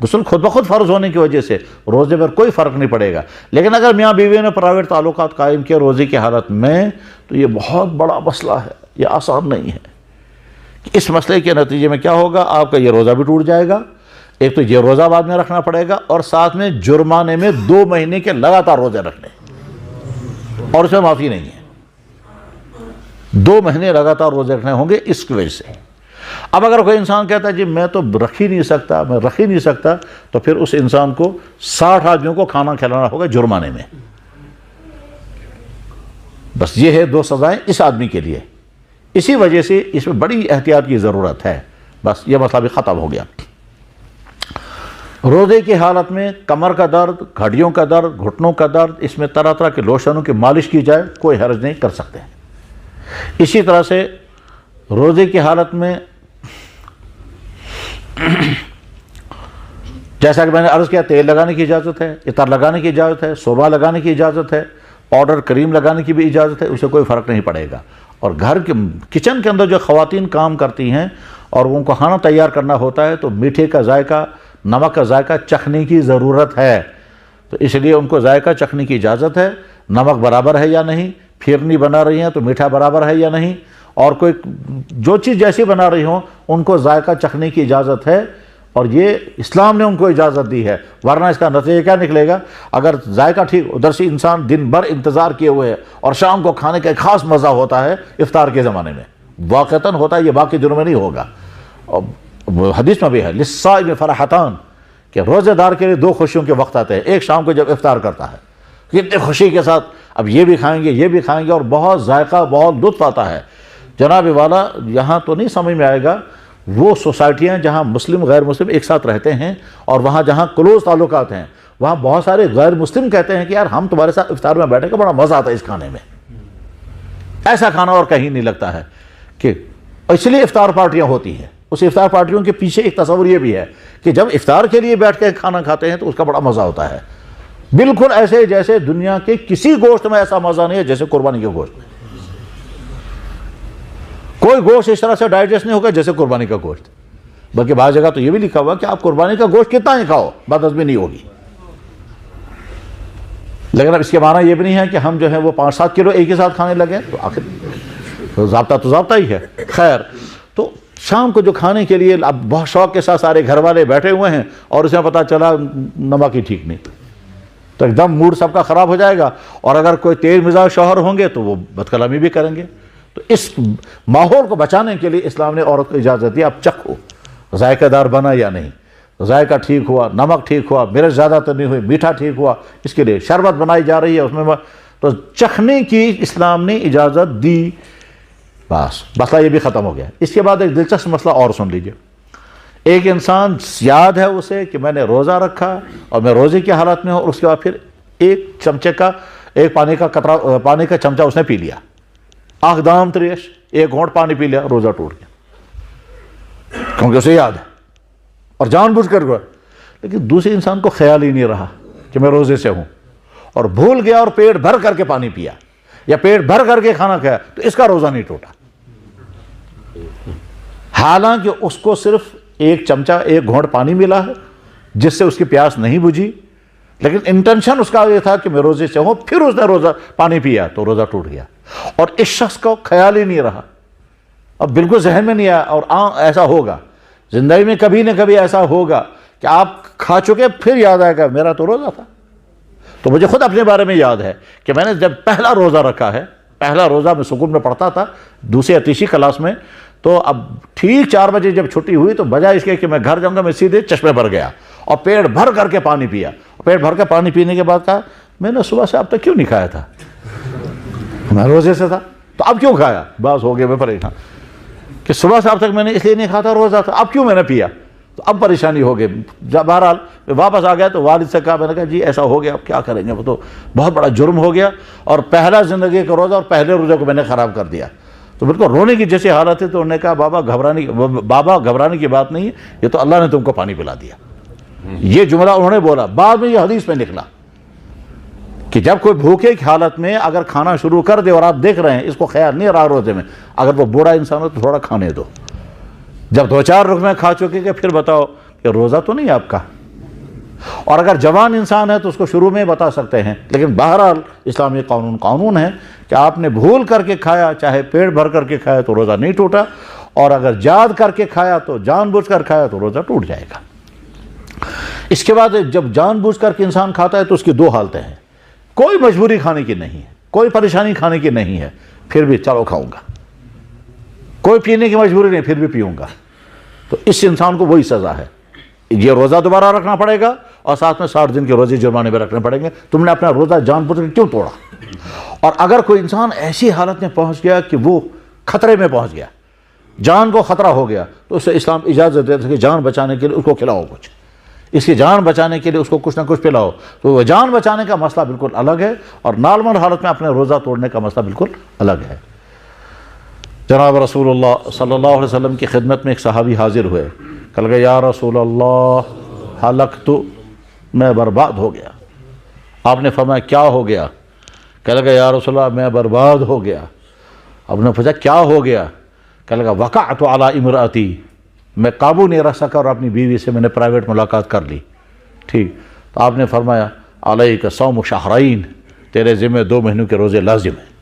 Speaker 1: غسل خود بخود فرض ہونے کی وجہ سے روزے پر کوئی فرق نہیں پڑے گا. لیکن اگر میاں بیوی نے پرائیویٹ تعلقات قائم کیے روزے کی حالت میں تو یہ بہت بڑا مسئلہ ہے, یہ آسان نہیں ہے. اس مسئلے کے نتیجے میں کیا ہوگا, آپ کا یہ روزہ بھی ٹوٹ جائے گا, ایک تو یہ روزہ بعد میں رکھنا پڑے گا, اور ساتھ میں جرمانے میں 2 مہینے کے لگاتار روزے رکھنے, اور اس میں معافی نہیں ہے. 2 مہینے لگاتار روزے رکھنے ہوں گے اس کی وجہ سے. اب اگر کوئی انسان کہتا ہے جی میں تو رکھ ہی نہیں سکتا, تو پھر اس انسان کو 60 آدمیوں کو کھانا کھلانا ہوگا جرمانے میں. بس یہ ہے 2 سزائیں اس آدمی کے لیے. اسی وجہ سے اس میں بڑی احتیاط کی ضرورت ہے. بس یہ مسئلہ بھی ختم ہو گیا. روزے کی حالت میں کمر کا درد, گھٹنوں کا درد, گھٹنوں کا درد, اس میں طرح طرح کے لوشنوں کی مالش کی جائے, کوئی حرج نہیں, کر سکتے ہیں. اسی طرح سے روزے کی حالت میں جیسا کہ میں نے عرض کیا, تیل لگانے کی اجازت ہے, عطر لگانے کی اجازت ہے, سرما لگانے کی اجازت ہے, پاؤڈر کریم لگانے کی بھی اجازت ہے, اسے کوئی فرق نہیں پڑے گا. اور گھر کے کچن کے اندر جو خواتین کام کرتی ہیں اور ان کو کھانا تیار کرنا ہوتا ہے تو میٹھے کا ذائقہ, نمک کا ذائقہ چکھنے کی ضرورت ہے. تو اس لیے ان کو ذائقہ چکھنے کی اجازت ہے, نمک برابر ہے یا نہیں, پھیرنی بنا رہی ہیں تو میٹھا برابر ہے یا نہیں, اور کوئی جو چیز جیسی بنا رہی ہوں ان کو ذائقہ چکھنے کی اجازت ہے. اور یہ اسلام نے ان کو اجازت دی ہے, ورنہ اس کا نتیجہ کیا نکلے گا, اگر ذائقہ ٹھیک, ادھر سے انسان دن بھر انتظار کیے ہوئے ہے اور شام کو کھانے کا ایک خاص مزہ ہوتا ہے افطار کے زمانے میں, واقعتاً ہوتا ہے, یہ باقی دنوں میں نہیں ہوگا. اور حدیث میں بھی ہے للصائم فرحتان, کہ روزے دار کے لیے 2 خوشیوں کے وقت آتے ہیں. ایک شام کو جب افطار کرتا ہے, کتنی خوشی کے ساتھ اب یہ بھی کھائیں گے, اور بہت ذائقہ, بہت لطف آتا ہے. جناب والا یہاں تو نہیں سمجھ میں آئے گا, وہ سوسائٹیاں جہاں مسلم غیر مسلم ایک ساتھ رہتے ہیں اور وہاں جہاں کلوز تعلقات ہیں, وہاں بہت سارے غیر مسلم کہتے ہیں کہ یار ہم تمہارے ساتھ افطار میں بیٹھے کا بڑا مزہ آتا ہے اس کھانے میں, ایسا کھانا اور کہیں نہیں لگتا ہے. کہ اس لیے افطار پارٹیاں ہوتی ہیں. اس افطار پارٹیوں کے پیچھے ایک تصور یہ بھی ہے کہ جب افطار کے لیے بیٹھ کے کھانا کھاتے ہیں تو اس کا بڑا مزہ ہوتا ہے. بالکل ایسے جیسے دنیا کے کسی گوشت میں ایسا مزہ نہیں ہے جیسے قربانی کے گوشت میں. کوئی گوشت اس طرح سے ڈائجسٹ نہیں ہوگا جیسے قربانی کا گوشت. بلکہ بعض جگہ تو یہ بھی لکھا ہوا کہ آپ قربانی کا گوشت کتنا ہی کھاؤ بد ہضمی نہیں ہوگی. لیکن اب اس کے معنی یہ بھی نہیں ہے کہ ہم جو ہے وہ 5-7 کلو ایک ہی ساتھ کھانے لگے, تو آخر ضابطہ ہی ہے. خیر, تو شام کو جو کھانے کے لیے اب بہت شوق کے ساتھ سارے گھر والے بیٹھے ہوئے ہیں اور اسے پتہ چلا نمک ہی ٹھیک نہیں, تو ایک دم موڈ سب کا خراب ہو جائے گا. اور اگر کوئی تیز مزاج شوہر ہوں گے تو وہ بد کلامی بھی کریں گے. تو اس ماحول کو بچانے کے لیے اسلام نے عورت کو اجازت دی, آپ چکھو ذائقہ دار بنا یا نہیں, ذائقہ ٹھیک ہوا, نمک ٹھیک ہوا, مرچ زیادہ تو نہیں ہوئی, میٹھا ٹھیک ہوا, اس کے لیے شربت بنائی جا رہی ہے اس میں, تو چکھنے کی اسلام نے اجازت دی. بس مسئلہ یہ بھی ختم ہو گیا. اس کے بعد ایک دلچسپ مسئلہ اور سن لیجئے. ایک انسان یاد ہے اسے کہ میں نے روزہ رکھا اور میں روزے کی حالت میں ہوں, اور اس کے بعد پھر ایک پانی کا چمچہ اس نے پی لیا, آنکھ دام تریش, 1 گھونٹ پانی پی لیا, روزہ ٹوٹ گیا, کیونکہ اسے یاد ہے اور جان بوجھ کر گیا. لیکن دوسرے انسان کو خیال ہی نہیں رہا کہ میں روزے سے ہوں, اور بھول گیا اور پیٹ بھر کر کے پانی پیا یا پیٹ بھر کر کے کھانا کھایا, تو اس کا روزہ نہیں ٹوٹا. حالانکہ اس کو صرف 1 چمچہ 1 گھونٹ پانی ملا ہے جس سے اس کی پیاس نہیں بجھی, لیکن انٹینشن اس کا یہ تھا کہ میں روزے سے ہوں, پھر اس نے روزہ پانی پیا تو روزہ ٹوٹ گیا. اور اس شخص کو خیال ہی نہیں رہا, اب بالکل ذہن میں نہیں آیا. اور ایسا ہوگا زندگی میں, کبھی نہ کبھی ایسا ہوگا کہ آپ کھا چکے پھر یاد آئے گا میرا تو روزہ تھا. تو مجھے خود اپنے بارے میں یاد ہے کہ میں نے جب پہلا روزہ رکھا ہے, پہلا روزہ میں سکون میں پڑھتا تھا 2ری یا 3ری کلاس میں, تو اب ٹھیک 4 بجے جب چھٹی ہوئی تو بجائے اس کے کہ میں گھر جاؤں گا, میں سیدھے چشمے پر گیا اور پیٹ بھر کر کے پانی پیا. پیٹ بھر کے پانی پینے کے بعد کہا میں نے صبح سے اب تک کیوں نہیں کھایا تھا, میں روزے سے تھا, تو اب کیوں کھایا. بس ہو گیا میں پریشان کہ صبح سے اب تک میں نے اس لیے نہیں کھایا تھا, روزہ تھا, اب کیوں میں نے پیا. تو اب پریشانی ہو گئی. جب بہرحال میں واپس آ گیا تو والد سے کہا, میں نے کہا جی ایسا ہو گیا, اب کیا کریں گے, وہ تو بہت بڑا جرم ہو گیا, اور پہلا زندگی کا روزہ اور پہلے روزے کو میں نے خراب کر دیا. تو بالکل رونے کی جیسی حالت ہے. تو انہوں نے کہا بابا گھبرانے کی بات نہیں ہے, یہ تو اللہ نے تم کو پانی پلا دیا. یہ جملہ انہوں نے بولا. بعد میں یہ حدیث میں نکلا کہ جب کوئی بھوکے کی حالت میں اگر کھانا شروع کر دے اور آپ دیکھ رہے ہیں اس کو خیال نہیں رہا روزے میں, اگر وہ بوڑھا انسان ہو تو تھوڑا کھانے دو. جب 2-4 رکمے کھا چکے کہ پھر بتاؤ کہ روزہ تو نہیں آپ کا, اور اگر جوان انسان ہے تو اس کو شروع میں بتا سکتے ہیں، لیکن بہرحال اسلامی قانون ہے کہ آپ نے بھول کر کے کھایا، چاہے پیٹ بھر کر کے کھایا تو روزہ نہیں ٹوٹا، اور اگر یاد کر کے کھایا تو جان بوجھ کر کھایا تو روزہ ٹوٹ جائے گا۔ اس کے بعد جب جان بوجھ کر کے انسان کھاتا ہے تو اس کی دو حالتیں ہیں، کوئی مجبوری کھانے کی نہیں ہے، کوئی پریشانی کھانے کی نہیں ہے، پھر بھی چلو کھاؤں گا، کوئی پینے کی مجبوری نہیں پھر بھی پیوں گا، تو اس انسان کو وہی سزا ہے، یہ روزہ دوبارہ رکھنا پڑے گا اور ساتھ میں 60 دن کے روزے جرمانے میں رکھنے پڑیں گے، تم نے اپنا روزہ جان بوجھ کر کیوں توڑا۔ اور اگر کوئی انسان ایسی حالت میں پہنچ گیا کہ وہ خطرے میں پہنچ گیا، جان کو خطرہ ہو گیا، تو اسے اسلام اجازت دیتا ہے کہ جان بچانے کے لیے اس کو کھلاؤ کچھ، اس کی جان بچانے کے لیے اس کو کچھ نہ کچھ پلاؤ، تو وہ جان بچانے کا مسئلہ بالکل الگ ہے، اور نارمل حالت میں اپنے روزہ توڑنے کا مسئلہ بالکل الگ ہے۔ جناب رسول اللہ صلی اللہ علیہ وسلم کی خدمت میں ایک صحابی حاضر ہوئے، کہا کہ یا رسول اللہ ہلکت، میں برباد ہو گیا۔ آپ نے فرمایا کیا ہو گیا؟ کہا کہ یا رسول اللہ میں برباد ہو گیا۔ آپ نے پوچھا کیا ہو گیا؟ کہا کہ وقعت علی امراتی، میں قابو نہیں رکھ سکا اور اپنی بیوی سے میں نے پرائیویٹ ملاقات کر لی۔ ٹھیک، تو آپ نے فرمایا علیک صوم شہرین، تیرے ذمہ 2 مہینوں کے روزے لازم ہیں۔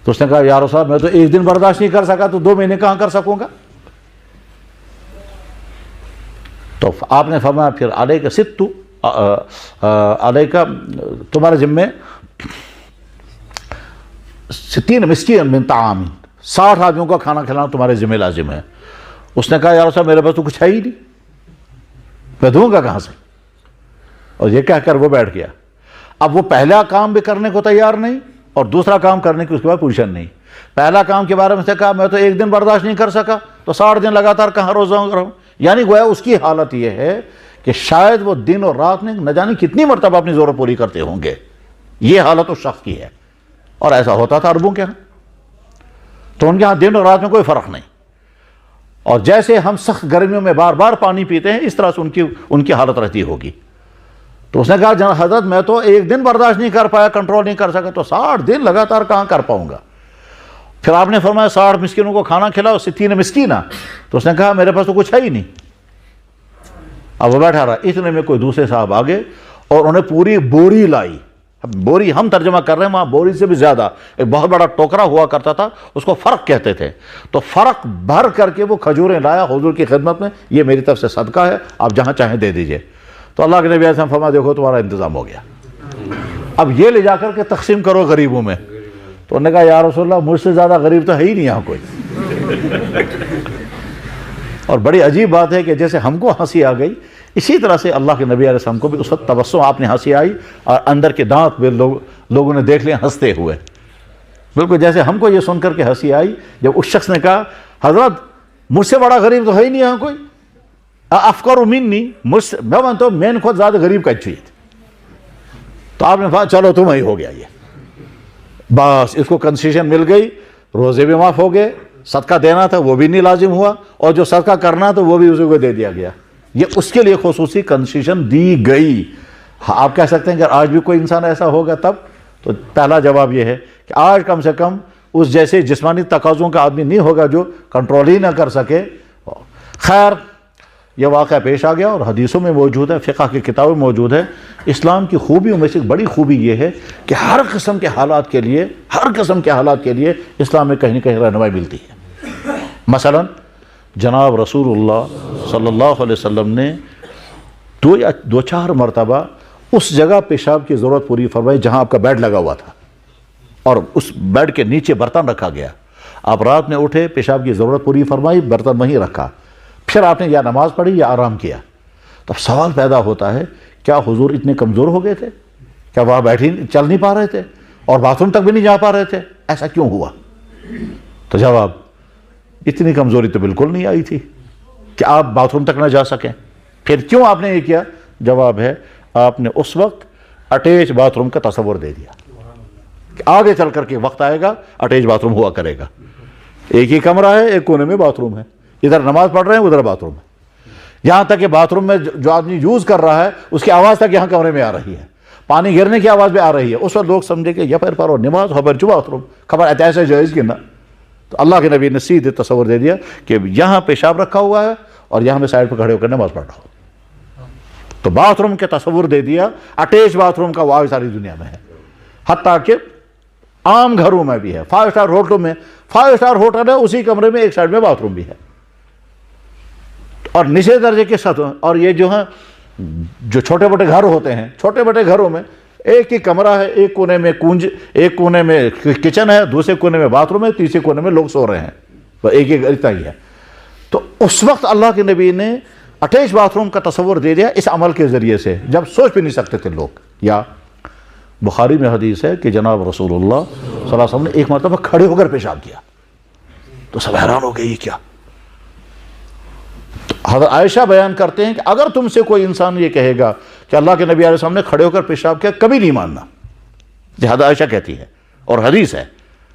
Speaker 1: تو اس نے کہا یا رسول اللہ میں تو 1 دن برداشت نہیں کر سکا تو 2 مہینے کہاں کر سکوں گا؟ تو آپ نے فرمایا پھر علیک ست، علیک تمہارے ذمہ 60 مسکین من طعام، 60 آدمیوں کا کھانا کھلانا تمہارے ذمہ لازم ہے۔ اس نے کہا یا رسول اللہ میرے پاس تو کچھ ہے ہی نہیں، میں دوں گا کہاں سے؟ اور یہ کہہ کر وہ بیٹھ گیا۔ اب وہ پہلا کام بھی کرنے کو تیار نہیں اور دوسرا کام کرنے کی اس کے بعد پوزیشن نہیں۔ پہلا کام کے بارے میں سے کہا میں تو 1 دن برداشت نہیں کر سکا تو 60 دن لگاتار کہاں روزہ رہوں، یعنی گویا اس کی حالت یہ ہے کہ شاید وہ دن اور رات میں نہ جانے کتنی مرتبہ اپنی ضرورت پوری کرتے ہوں گے، یہ حالت اس شخص کی ہے۔ اور ایسا ہوتا تھا عربوں کے ہاں، تو ان کے ہاں دن اور رات میں کوئی فرق نہیں، اور جیسے ہم سخت گرمیوں میں بار بار پانی پیتے ہیں اس طرح سے ان کی حالت رہتی ہوگی۔ تو اس نے کہا جناب حضرت میں تو 1 دن برداشت نہیں کر پایا، کنٹرول نہیں کر سکا، تو 60 دن لگاتار کہاں کر پاؤں گا؟ پھر آپ نے فرمایا 60 مسکینوں کو کھانا کھلاؤ، 60 مسکینہ، تو اس نے کہا میرے پاس تو کچھ ہے ہی نہیں۔ اب وہ بیٹھا رہا، اتنے میں کوئی دوسرے صاحب آگے اور انہیں پوری بوری لائی، بوری ہم ترجمہ کر رہے ہیں، وہاں بوری سے بھی زیادہ ایک بہت بڑا ٹوکرا ہوا کرتا تھا، اس کو فرق کہتے تھے، تو فرق بھر کر کے وہ کھجوریں لایا حضور کی خدمت میں، یہ میری طرف سے صدقہ ہے، آپ جہاں چاہیں دے دیجئے۔ تو اللہ کے نبی علیہ السلام فرمایا دیکھو تمہارا انتظام ہو گیا، اب یہ لے جا کر کے تقسیم کرو غریبوں میں۔ تو انہوں نے کہا یا رسول اللہ مجھ سے زیادہ غریب تو ہے ہی نہیں یہاں کوئی۔ اور بڑی عجیب بات ہے کہ جیسے ہم کو ہنسی آ گئی، اسی طرح سے اللہ کے نبی علیہ السلام کو بھی اس وقت تبسم، آپ نے ہنسی آئی اور اندر کے دانت بھی لوگوں نے دیکھ لیا ہنستے ہوئے، بالکل جیسے ہم کو یہ سن کر کے ہنسی آئی جب اس شخص نے کہا حضرت مجھ سے بڑا غریب تو ہے ہی نہیں یہاں کوئی، افکار منی، مجھ سے میں مانتا ہوں میں خود زیادہ غریب کا چیز۔ تو آپ نے کہا چلو تم ہی ہو گیا، یہ بس اس کو کنسیشن مل گئی، روزے بھی معاف ہو گئے، صدقہ دینا تھا وہ بھی نہیں لازم ہوا، اور جو صدقہ کرنا تھا وہ بھی اسی کو دے دیا گیا، یہ اس کے لیے خصوصی کنسیشن دی گئی۔ آپ کہہ سکتے ہیں کہ آج بھی کوئی انسان ایسا ہوگا تب، تو پہلا جواب یہ ہے کہ آج کم سے کم اس جیسے جسمانی تقاضوں کا آدمی نہیں ہوگا جو کنٹرول ہی نہ کر سکے۔ خیر یہ واقعہ پیش آ گیا اور حدیثوں میں موجود ہے، فقہ کی کتابیں موجود ہے۔ اسلام کی خوبیوں میں سے بڑی خوبی یہ ہے کہ ہر قسم کے حالات کے لیے اسلام میں کہیں نہ کہیں رہنمائی ملتی ہے۔ مثلا جناب رسول اللہ صلی اللہ علیہ وسلم نے 2-4 مرتبہ اس جگہ پیشاب کی ضرورت پوری فرمائی جہاں آپ کا بیڈ لگا ہوا تھا، اور اس بیڈ کے نیچے برتن رکھا گیا، آپ رات میں اٹھے پیشاب کی ضرورت پوری فرمائی، برتن وہیں رکھا، پھر آپ نے یا نماز پڑھی یا آرام کیا۔ تب سوال پیدا ہوتا ہے کیا حضور اتنے کمزور ہو گئے تھے؟ کیا وہاں بیٹھی چل نہیں پا رہے تھے اور باتھ روم تک بھی نہیں جا پا رہے تھے؟ ایسا کیوں ہوا؟ تو جواب اتنی کمزوری تو بالکل نہیں آئی تھی کہ آپ باتھ روم تک نہ جا سکیں۔ پھر کیوں آپ نے یہ کیا؟ جواب ہے آپ نے اس وقت اٹیچ باتھ روم کا تصور دے دیا کہ آگے چل کر کے وقت آئے گا اٹیچ باتھ روم ہوا کرے گا، ایک ہی کمرہ ہے، ایک کونے میں باتھ روم ہے، ادھر نماز پڑھ رہے ہیں ادھر باتھ روم ہے، یہاں تک کہ باتھ روم میں جو آدمی یوز کر رہا ہے اس کی آواز تک یہاں کمرے میں آ رہی ہے، پانی گرنے کی آواز بھی آ رہی ہے۔ اس وقت لوگ سمجھے کہ یہ پھر پڑھو نماز خبر جو باتھ روم خبر ایسے جائز کی نا، تو اللہ کے نبی نے سیدھے تصور دے دیا کہ یہاں پیشاب رکھا ہوا ہے اور یہاں میں سائڈ پہ کھڑے ہو کر نماز پڑھ رہا ہوں۔ تو باتھ روم کے تصور دے دیا، اٹیچ باتھ روم کا وہ ساری دنیا میں ہے، حتیٰ کہ عام گھروں میں بھی ہے، 5 اسٹار ہوٹلوں میں 5 اسٹار ہوٹل ہے، اسی کمرے میں ایک سائڈ میں باتھ روم بھی ہے، اور نچلے درجے کے ساتھ. اور یہ جو ہیں جو چھوٹے موٹے گھر ہوتے ہیں، چھوٹے موٹے گھروں میں ایک ہی کمرہ ہے، ایک کونے میں کونج، ایک کونے میں کچن ہے، دوسرے کونے میں باتھ روم ہے، تیسرے کونے میں لوگ سو رہے ہیں، وہ ایک ایک اتنا ہی ہے. تو اس وقت اللہ کے نبی نے اٹیچ باتھ روم کا تصور دے دیا اس عمل کے ذریعے سے، جب سوچ بھی نہیں سکتے تھے لوگ. یا بخاری میں حدیث ہے کہ جناب رسول اللہ صلی اللہ علیہ وسلم نے ایک مرتبہ کھڑے ہو کر پیشاب کیا، تو سب حیران ہو گئے یہ کیا. حضرت عائشہ بیان کرتے ہیں کہ اگر تم سے کوئی انسان یہ کہے گا کہ اللہ کے نبی علیہ السلام نے کھڑے ہو کر پیشاب کیا، کبھی نہیں ماننا. یہ حضرت عائشہ کہتی ہے اور حدیث ہے،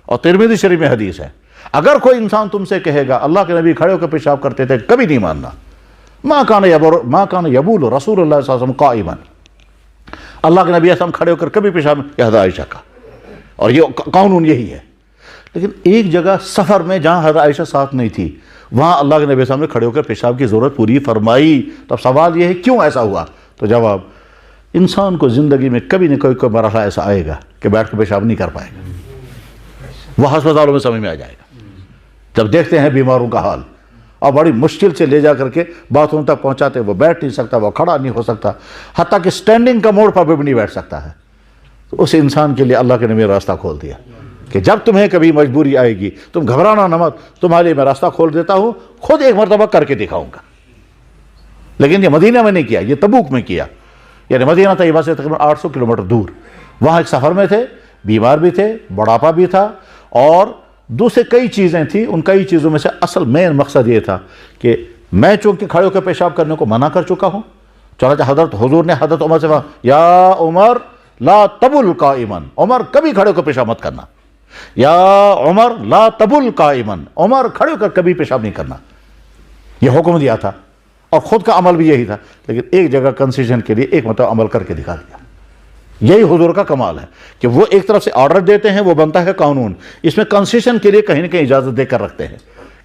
Speaker 1: اور ترمذی شریف میں حدیث ہے. اگر کوئی انسان تم سے کہے گا اللہ کے نبی کھڑے ہو کر پیشاب کرتے تھے، کبھی نہیں ماننا. ما کان یبول رسول اللہ صلی اللہ علیہ وسلم قائما، اللہ کے نبی علیہ السلام کھڑے ہو کر کبھی پیشاب. یہ حضرت عائشہ کا، اور یہ قانون یہی ہے. لیکن ایک جگہ سفر میں جہاں حضرت عائشہ ساتھ نہیں تھی، وہاں اللہ کے نبی صلی اللہ علیہ وسلم نے کھڑے ہو کر پیشاب کی ضرورت پوری فرمائی. تب سوال یہ ہے کیوں ایسا ہوا؟ تو جواب، انسان کو زندگی میں کبھی نہ کوئی مرحلہ ایسا آئے گا کہ بیٹھ کے پیشاب نہیں کر پائے گا. وہ ہسپتالوں میں سمجھ میں آ جائے گا جب دیکھتے ہیں بیماروں کا حال، اور بڑی مشکل سے لے جا کر کے باتھ روم تک پہنچاتے، وہ بیٹھ نہیں سکتا، وہ کھڑا نہیں ہو سکتا، حتیٰ کہ سٹینڈنگ کا موڑ پر بھی نہیں بیٹھ سکتا ہے. تو اس انسان کے لیے اللہ کے نبی نے راستہ کھول دیا کہ جب تمہیں کبھی مجبوری آئے گی تم گھبرانا نہ مت، تمہارے لیے میں راستہ کھول دیتا ہوں. خود ایک مرتبہ کر کے دکھاؤں گا. لیکن یہ مدینہ میں نہیں کیا، یہ تبوک میں کیا، یعنی مدینہ طیبہ سے تقریباً 800 کلومیٹر دور. وہاں ایک سفر میں تھے، بیمار بھی تھے، بڑھاپا بھی تھا، اور دوسرے کئی چیزیں تھیں. ان کئی چیزوں میں سے اصل مین مقصد یہ تھا کہ میں چونکہ کھڑے ہو کے پیشاب کرنے کو منع کر چکا ہوں، چنانچہ حضرت حضور نے حضرت عمر سے کہا یا عمر لا تبل قائما، عمر کبھی کھڑے ہو کے پیشاب مت کرنا. یا عمر لا تبل قائما، عمر کھڑے ہو کر کبھی پیشاب نہیں کرنا. یہ حکم دیا تھا، اور خود کا عمل بھی یہی تھا. لیکن ایک جگہ کنسیشن کے لیے ایک مرتبہ عمل کر کے دکھا دیا. یہی حضور کا کمال ہے کہ وہ ایک طرف سے آرڈر دیتے ہیں، وہ بنتا ہے قانون، اس میں کنسیشن کے لیے کہیں نہ کہیں اجازت دے کر رکھتے ہیں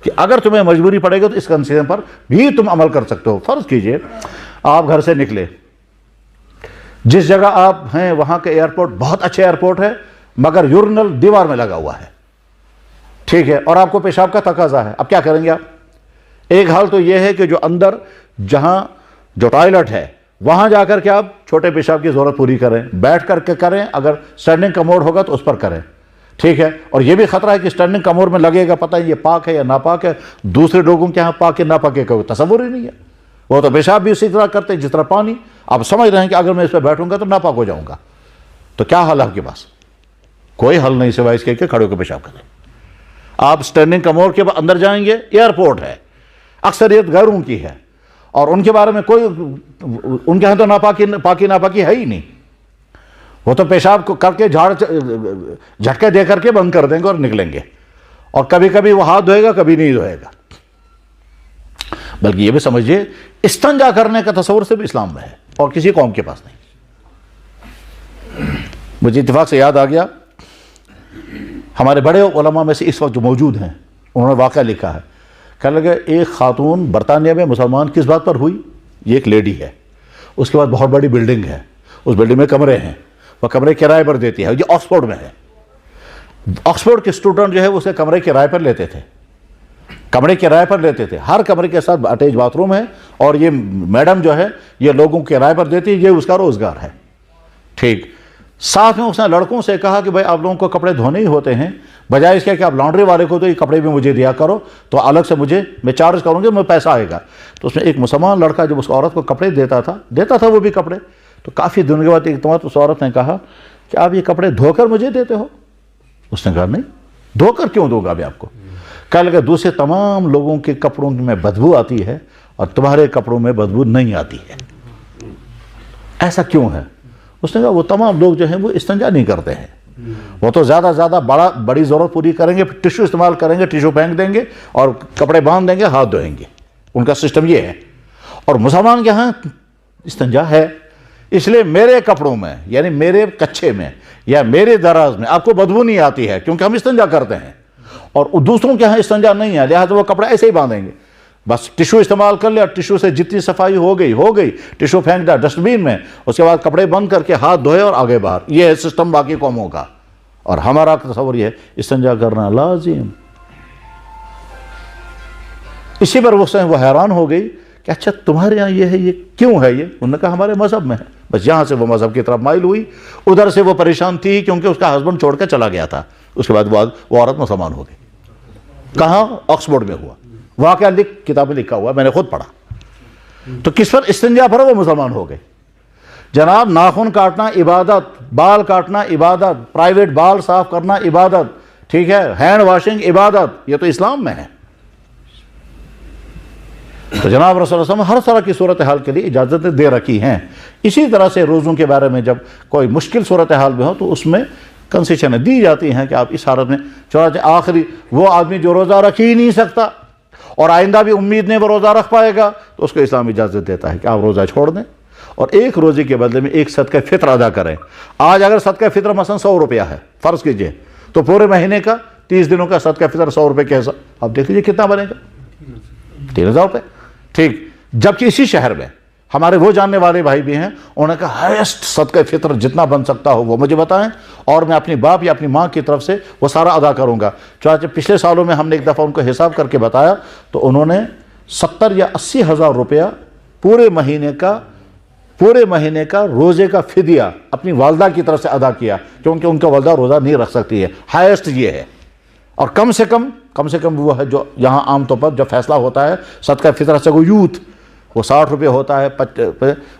Speaker 1: کہ اگر تمہیں مجبوری پڑے گا تو اس کنسیشن پر بھی تم عمل کر سکتے ہو. فرض کیجئے آپ گھر سے نکلے، جس جگہ آپ ہیں وہاں کے ایئرپورٹ بہت اچھے ایئرپورٹ ہے، مگر یورنل دیوار میں لگا ہوا ہے، ٹھیک ہے، اور آپ کو پیشاب کا تقاضا ہے. اب کیا کریں گے آپ؟ ایک حال تو یہ ہے کہ جو اندر جہاں جو ٹوائلٹ ہے وہاں جا کر کے آپ چھوٹے پیشاب کی ضرورت پوری کریں، بیٹھ کر کے کریں، اگر سٹینڈنگ کا موڈ ہوگا تو اس پر کریں، ٹھیک ہے. اور یہ بھی خطرہ ہے کہ سٹینڈنگ کا موڈ میں لگے گا، پتہ ہے یہ پاک ہے یا ناپاک ہے. دوسرے لوگوں کے یہاں پاک ہے ناپاک ہے کوئی تصور ہی نہیں ہے. وہ تو پیشاب بھی اسی طرح کرتے ہیں جس طرح پانی. آپ سمجھ رہے ہیں کہ اگر میں اس پہ بیٹھوں گا تو ناپاک ہو جاؤں گا. تو کیا حل ہے آپ کے پاس؟ کوئی حل نہیں سوائے اس کے کھڑے ہو کے پیشاب کریں. آپ سٹینڈنگ کا موڈ کے بعد اندر جائیں گے، ایئرپورٹ ہے، اکثریت غیروں کی ہے، اور ان کے بارے میں کوئی، ان کے ہاں تو ناپاکی ہے ہی نہیں. وہ تو پیشاب کو کر کے جھٹکے دے کر کے بند کر دیں گے اور نکلیں گے. اور کبھی کبھی وہ ہاتھ دھوئے گا، کبھی نہیں دھوئے گا. بلکہ یہ بھی سمجھیے استنجا کرنے کا تصور سے بھی اسلام میں ہے اور کسی قوم کے پاس نہیں. مجھے اتفاق سے یاد آ گیا، ہمارے بڑے علماء میں سے اس وقت جو موجود ہیں انہوں نے واقعہ لکھا ہے. کہنے لگے ایک خاتون برطانیہ میں مسلمان کس بات پر ہوئی؟ یہ ایک لیڈی ہے، اس کے بعد بہت بڑی بلڈنگ ہے، اس بلڈنگ میں کمرے ہیں، وہ کمرے کرائے پر دیتی ہے. یہ آکسفورڈ میں ہے. آکسفورڈ کے اسٹوڈنٹ جو ہے اسے کمرے کرائے پر لیتے تھے، کمرے کرائے پر لیتے تھے. ہر کمرے کے ساتھ اٹیچ باتھ روم ہے، اور یہ میڈم جو ہے یہ لوگوں کرائے پر دیتی ہے، یہ اس کا روزگار ہے، ٹھیک. ساتھ میں اس نے لڑکوں سے کہا کہ بھائی آپ لوگوں کو کپڑے دھونے ہی ہوتے ہیں، بجائے اس کے کہ آپ لانڈری والے کو تو یہ کپڑے بھی مجھے دیا کرو، تو الگ سے میں چارج کروں گی، مجھے پیسہ آئے گا. تو اس میں ایک مسلمان لڑکا جب اس عورت کو کپڑے دیتا تھا وہ بھی کپڑے، تو کافی دنوں کے بعد ایک مرتبہ اس عورت نے کہا کہ آپ یہ کپڑے دھو کر مجھے دیتے ہو؟ اس نے کہا نہیں، دھو کر کیوں دوں گا میں آپ کو؟ کہنے لگا دوسرے تمام لوگوں کے کپڑوں میں بدبو آتی ہے اور تمہارے کپڑوں میں بدبو نہیں آتی ہے، ایسا کیوں ہے؟ اس نے کہا وہ تمام لوگ جو ہیں وہ استنجا نہیں کرتے ہیں، وہ تو زیادہ زیادہ بڑی ضرورت پوری کریں گے، پھر ٹشو استعمال کریں گے، ٹشو پھینک دیں گے اور کپڑے باندھ دیں گے، ہاتھ دھوئیں گے. ان کا سسٹم یہ ہے. اور مسلمان کے ہاں استنجا ہے، اس لیے میرے کپڑوں میں یعنی میرے کچھے میں یا میرے دراز میں آپ کو بدبو نہیں آتی ہے کیونکہ ہم استنجا کرتے ہیں. اور دوسروں کے ہاں استنجا نہیں ہے، لہٰذا وہ کپڑے ایسے ہی باندھیں گے. بس ٹشو استعمال کر لیا, ٹشو سے جتنی صفائی ہو گئی, ٹشو پھینک دیا ڈسٹ بین میں, اس کے بعد کپڑے بند کر کے ہاتھ دھوئے اور آگے باہر. یہ ہے سسٹم باقی قوموں کا, اور ہمارا تصور یہ ہے استنجا کرنا لازم. اسی پر وہ حیران ہو گئی کہ اچھا تمہارے یہاں یہ ہے, یہ کیوں ہے؟ یہ انہوں نے کہا ہمارے مذہب میں ہے. بس یہاں سے وہ مذہب کی طرف مائل ہوئی. ادھر سے وہ پریشان تھی کیونکہ اس کا ہسبینڈ چھوڑ کے چلا گیا تھا. اس کے بعد وہ عورت مسلمان ہو گئی. کہاں؟ آکسفورڈ میں ہوا. واقعہ کتاب میں لکھا ہوا, میں نے خود پڑھا. تو کس پر؟ استنجا پر وہ مسلمان ہو گئے. جناب ناخن کاٹنا عبادت, بال کاٹنا عبادت, پرائیویٹ بال صاف کرنا عبادت, ٹھیک ہے, ہینڈ واشنگ عبادت, یہ تو اسلام میں ہے. تو جناب رسول اللہ صلی اللہ علیہ وسلم ہر طرح کی صورتحال کے لیے اجازتیں دے رکھی ہیں. اسی طرح سے روزوں کے بارے میں جب کوئی مشکل صورتحال میں ہو تو اس میں کنسیشنیں دی جاتی ہیں کہ آپ اس حالت میں, چنانچہ آخری وہ آدمی جو روزہ رکھ ہی نہیں سکتا اور آئندہ بھی امید نہیں وہ روزہ رکھ پائے گا, تو اس کو اسلام اجازت دیتا ہے کہ آپ روزہ چھوڑ دیں اور ایک روزے کے بدلے میں ایک صدقہ فطر ادا کریں. آج اگر صدقہ فطر مثلا 100 روپیہ ہے فرض کیجئے, تو پورے مہینے کا 30 دنوں کا صدقہ فطر 100 روپے کے حساب, آپ دیکھ لیجیے کتنا بنے گا, 3000 روپے. ٹھیک, جبکہ اسی شہر میں ہمارے وہ جاننے والے بھائی بھی ہیں, انہوں نے کہا ہائیسٹ صدقہ فطر جتنا بن سکتا ہو وہ مجھے بتائیں اور میں اپنی باپ یا اپنی ماں کی طرف سے وہ سارا ادا کروں گا. چنانچہ پچھلے سالوں میں ہم نے ایک دفعہ ان کو حساب کر کے بتایا تو انہوں نے 70 یا 80 ہزار روپیہ پورے مہینے کا روزے کا فدیہ اپنی والدہ کی طرف سے ادا کیا, کیونکہ ان کا والدہ روزہ نہیں رکھ سکتی ہے. ہائیسٹ یہ ہے. اور کم سے کم وہ ہے جو یہاں عام طور پر جب فیصلہ ہوتا ہے صدقہ فطر سے وہ یوتھ وہ 60 روپے ہوتا ہے,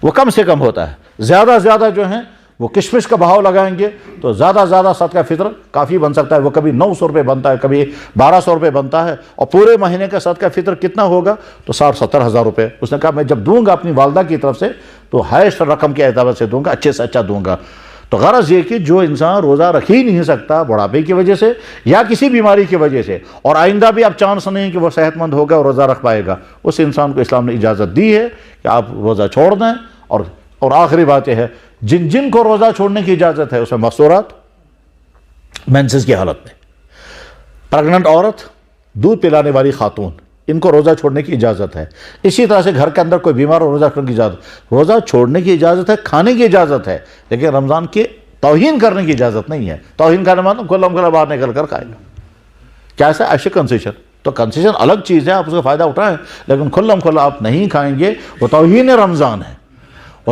Speaker 1: وہ کم سے کم ہوتا ہے. زیادہ جو ہیں وہ کشمش کا بہاؤ لگائیں گے تو زیادہ صدقہ فطر کافی بن سکتا ہے. وہ کبھی 900 روپے بنتا ہے, کبھی 1200 روپے بنتا ہے, اور پورے مہینے کا صدقہ فطر کتنا ہوگا تو 60-70 ہزار روپے. اس نے کہا میں جب دوں گا اپنی والدہ کی طرف سے تو ہائیسٹ رقم کے اعتبار سے دوں گا, اچھے سے اچھا دوں گا. تو غرض یہ کہ جو انسان روزہ رکھ ہی نہیں سکتا بڑھاپے کی وجہ سے یا کسی بیماری کی وجہ سے, اور آئندہ بھی اب چانس نہیں کہ وہ صحت مند ہوگا اور روزہ رکھ پائے گا, اس انسان کو اسلام نے اجازت دی ہے کہ آپ روزہ چھوڑ دیں. اور آخری بات یہ ہے جن کو روزہ چھوڑنے کی اجازت ہے اس میں مستورات, مینسز کی حالت میں, پریگننٹ عورت, دودھ پلانے والی خاتون, ان کو روزہ چھوڑنے کی اجازت ہے. اسی طرح سے گھر کے اندر کوئی بیمار ہو روزہ چھوڑنے کی اجازت. روزہ چھوڑنے کی اجازت ہے, کھانے کی اجازت ہے, لیکن رمضان کی توہین کرنے کی اجازت نہیں ہے. توہین کرنے مطلب کھلا باہر نکل کر کھائے گا. کیسا ایسے کنسیشن, تو کنسیشن الگ چیز ہے, آپ اس کا فائدہ اٹھائیں, لیکن کھلا آپ نہیں کھائیں گے, وہ توہین رمضان ہے.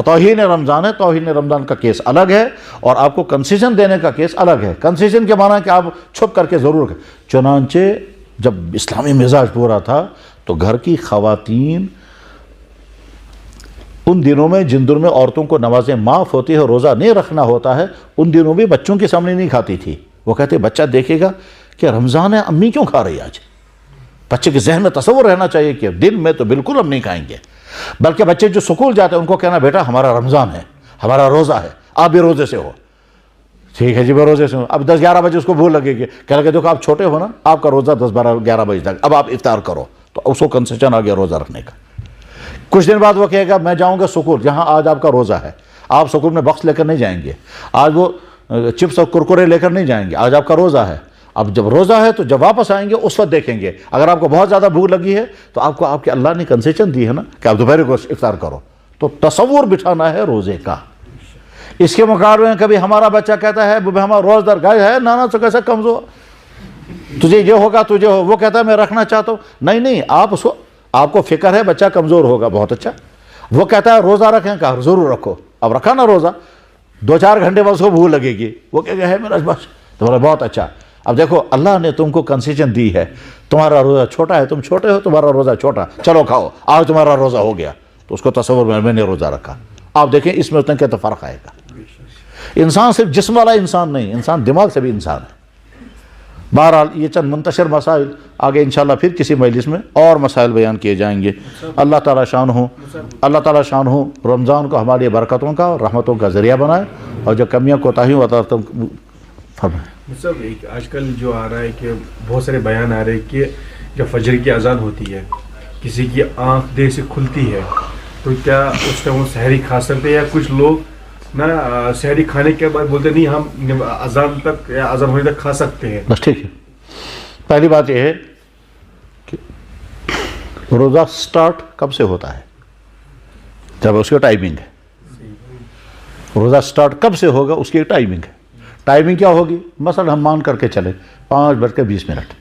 Speaker 1: توہین رمضان کا کیس الگ ہے اور آپ کو کنسیشن دینے کا کیس الگ ہے. کنسیشن کے معنی کہ آپ چھپ کر کے ضرور کریں. چنانچہ جب اسلامی مزاج پورا تھا تو گھر کی خواتین ان دنوں میں جن دنوں میں عورتوں کو نمازیں معاف ہوتی ہے, روزہ نہیں رکھنا ہوتا ہے, ان دنوں بھی بچوں کے سامنے نہیں کھاتی تھی. وہ کہتے بچہ دیکھے گا کہ رمضان ہے, امی کیوں کھا رہی ہے آج. بچے کے ذہن میں تصور رہنا چاہیے کہ دن میں تو بالکل ہم نہیں کھائیں گے, بلکہ بچے جو سکول جاتے ہیں ان کو کہنا بیٹا ہمارا رمضان ہے, ہمارا روزہ ہے, آپ بھی روزے سے ہو. ٹھیک ہے جی, میں روزے سے ہوں. اب 10-11 بجے اس کو بھول لگے گی, کہہ لگے دیکھو آپ چھوٹے ہو نا, آپ کا روزہ 10-12-11 بجے تک, اب آپ افطار کرو. تو اس کو کنسیشن آ گیا روزہ رکھنے کا. کچھ دن بعد وہ کہے گا میں جاؤں گا سکول جہاں آج آپ کا روزہ ہے, آپ سکول میں باکس لے کر نہیں جائیں گے, آج وہ چپس اور کرکرے لے کر نہیں جائیں گے, آج آپ کا روزہ ہے. اب جب روزہ ہے تو جب واپس آئیں گے اس وقت دیکھیں گے. اگر آپ کو بہت زیادہ بھوک لگی ہے تو آپ کو آپ کے اللہ نے کنسیشن دی ہے نا کہ آپ دوپہر کو افطار کرو. تو تصور بٹھانا ہے روزے کا. اس کے مقابلے میں کبھی ہمارا بچہ کہتا ہے ہمارا روز در گائے ہے, نانا تو کیسا کمزور, تجھے یہ ہوگا تجھے ہو, وہ کہتا ہے میں رکھنا چاہتا ہوں. نہیں آپ کو فکر ہے بچہ کمزور ہوگا, بہت اچھا. وہ کہتا ہے روزہ رکھیں, کہا ضرور رکھو. اب رکھا نا روزہ, 2-4 گھنٹے بعد اس کو بھوک لگے گی, وہ کہ ہے میرا بس, تمہارا بہت اچھا. اب دیکھو اللہ نے تم کو کنسیشن دی ہے, تمہارا روزہ چھوٹا ہے, تم چھوٹے ہو, تمہارا روزہ چھوٹا, چلو کھاؤ, آج تمہارا روزہ ہو گیا. تو اس کو تصور میں نے روزہ رکھا. آپ دیکھیں اس میں اتنا کیا فرق آئے گا. انسان صرف جسم والا انسان نہیں, انسان دماغ سے بھی انسان ہے. بہرحال یہ چند منتشر مسائل, آگے انشاءاللہ پھر کسی مجلس میں اور مسائل بیان کیے جائیں گے. اللہ تعالیٰ شان ہو رمضان کو ہماری برکتوں کا اور رحمتوں کا ذریعہ بنائے, اور جو کمیاں کوتاہیوں وطاعتوں فرمائے.
Speaker 2: ایک آج کل جو آ رہا ہے کہ بہت سارے بیان آ رہے ہیں کہ جب فجر کی اذان ہوتی ہے کسی کی آنکھ دیر سے کھلتی ہے تو کیا اس ٹائم وہ سحری کھا سکتے ہیں, یا کچھ لوگ نا سحری کھانے کے بعد بولتے نہیں ہم اذان تک یا اذان ہونے تک کھا سکتے ہیں.
Speaker 1: بس ٹھیک ہے. پہلی بات یہ ہے کہ روزہ سٹارٹ کب سے ہوتا ہے؟ جب اس کی ٹائمنگ ہے. روزہ سٹارٹ کب سے ہوگا اس کی ایک ٹائمنگ ہے. ٹائمنگ کیا ہوگی؟ مثلا ہم مان کر کے چلیں 5:20.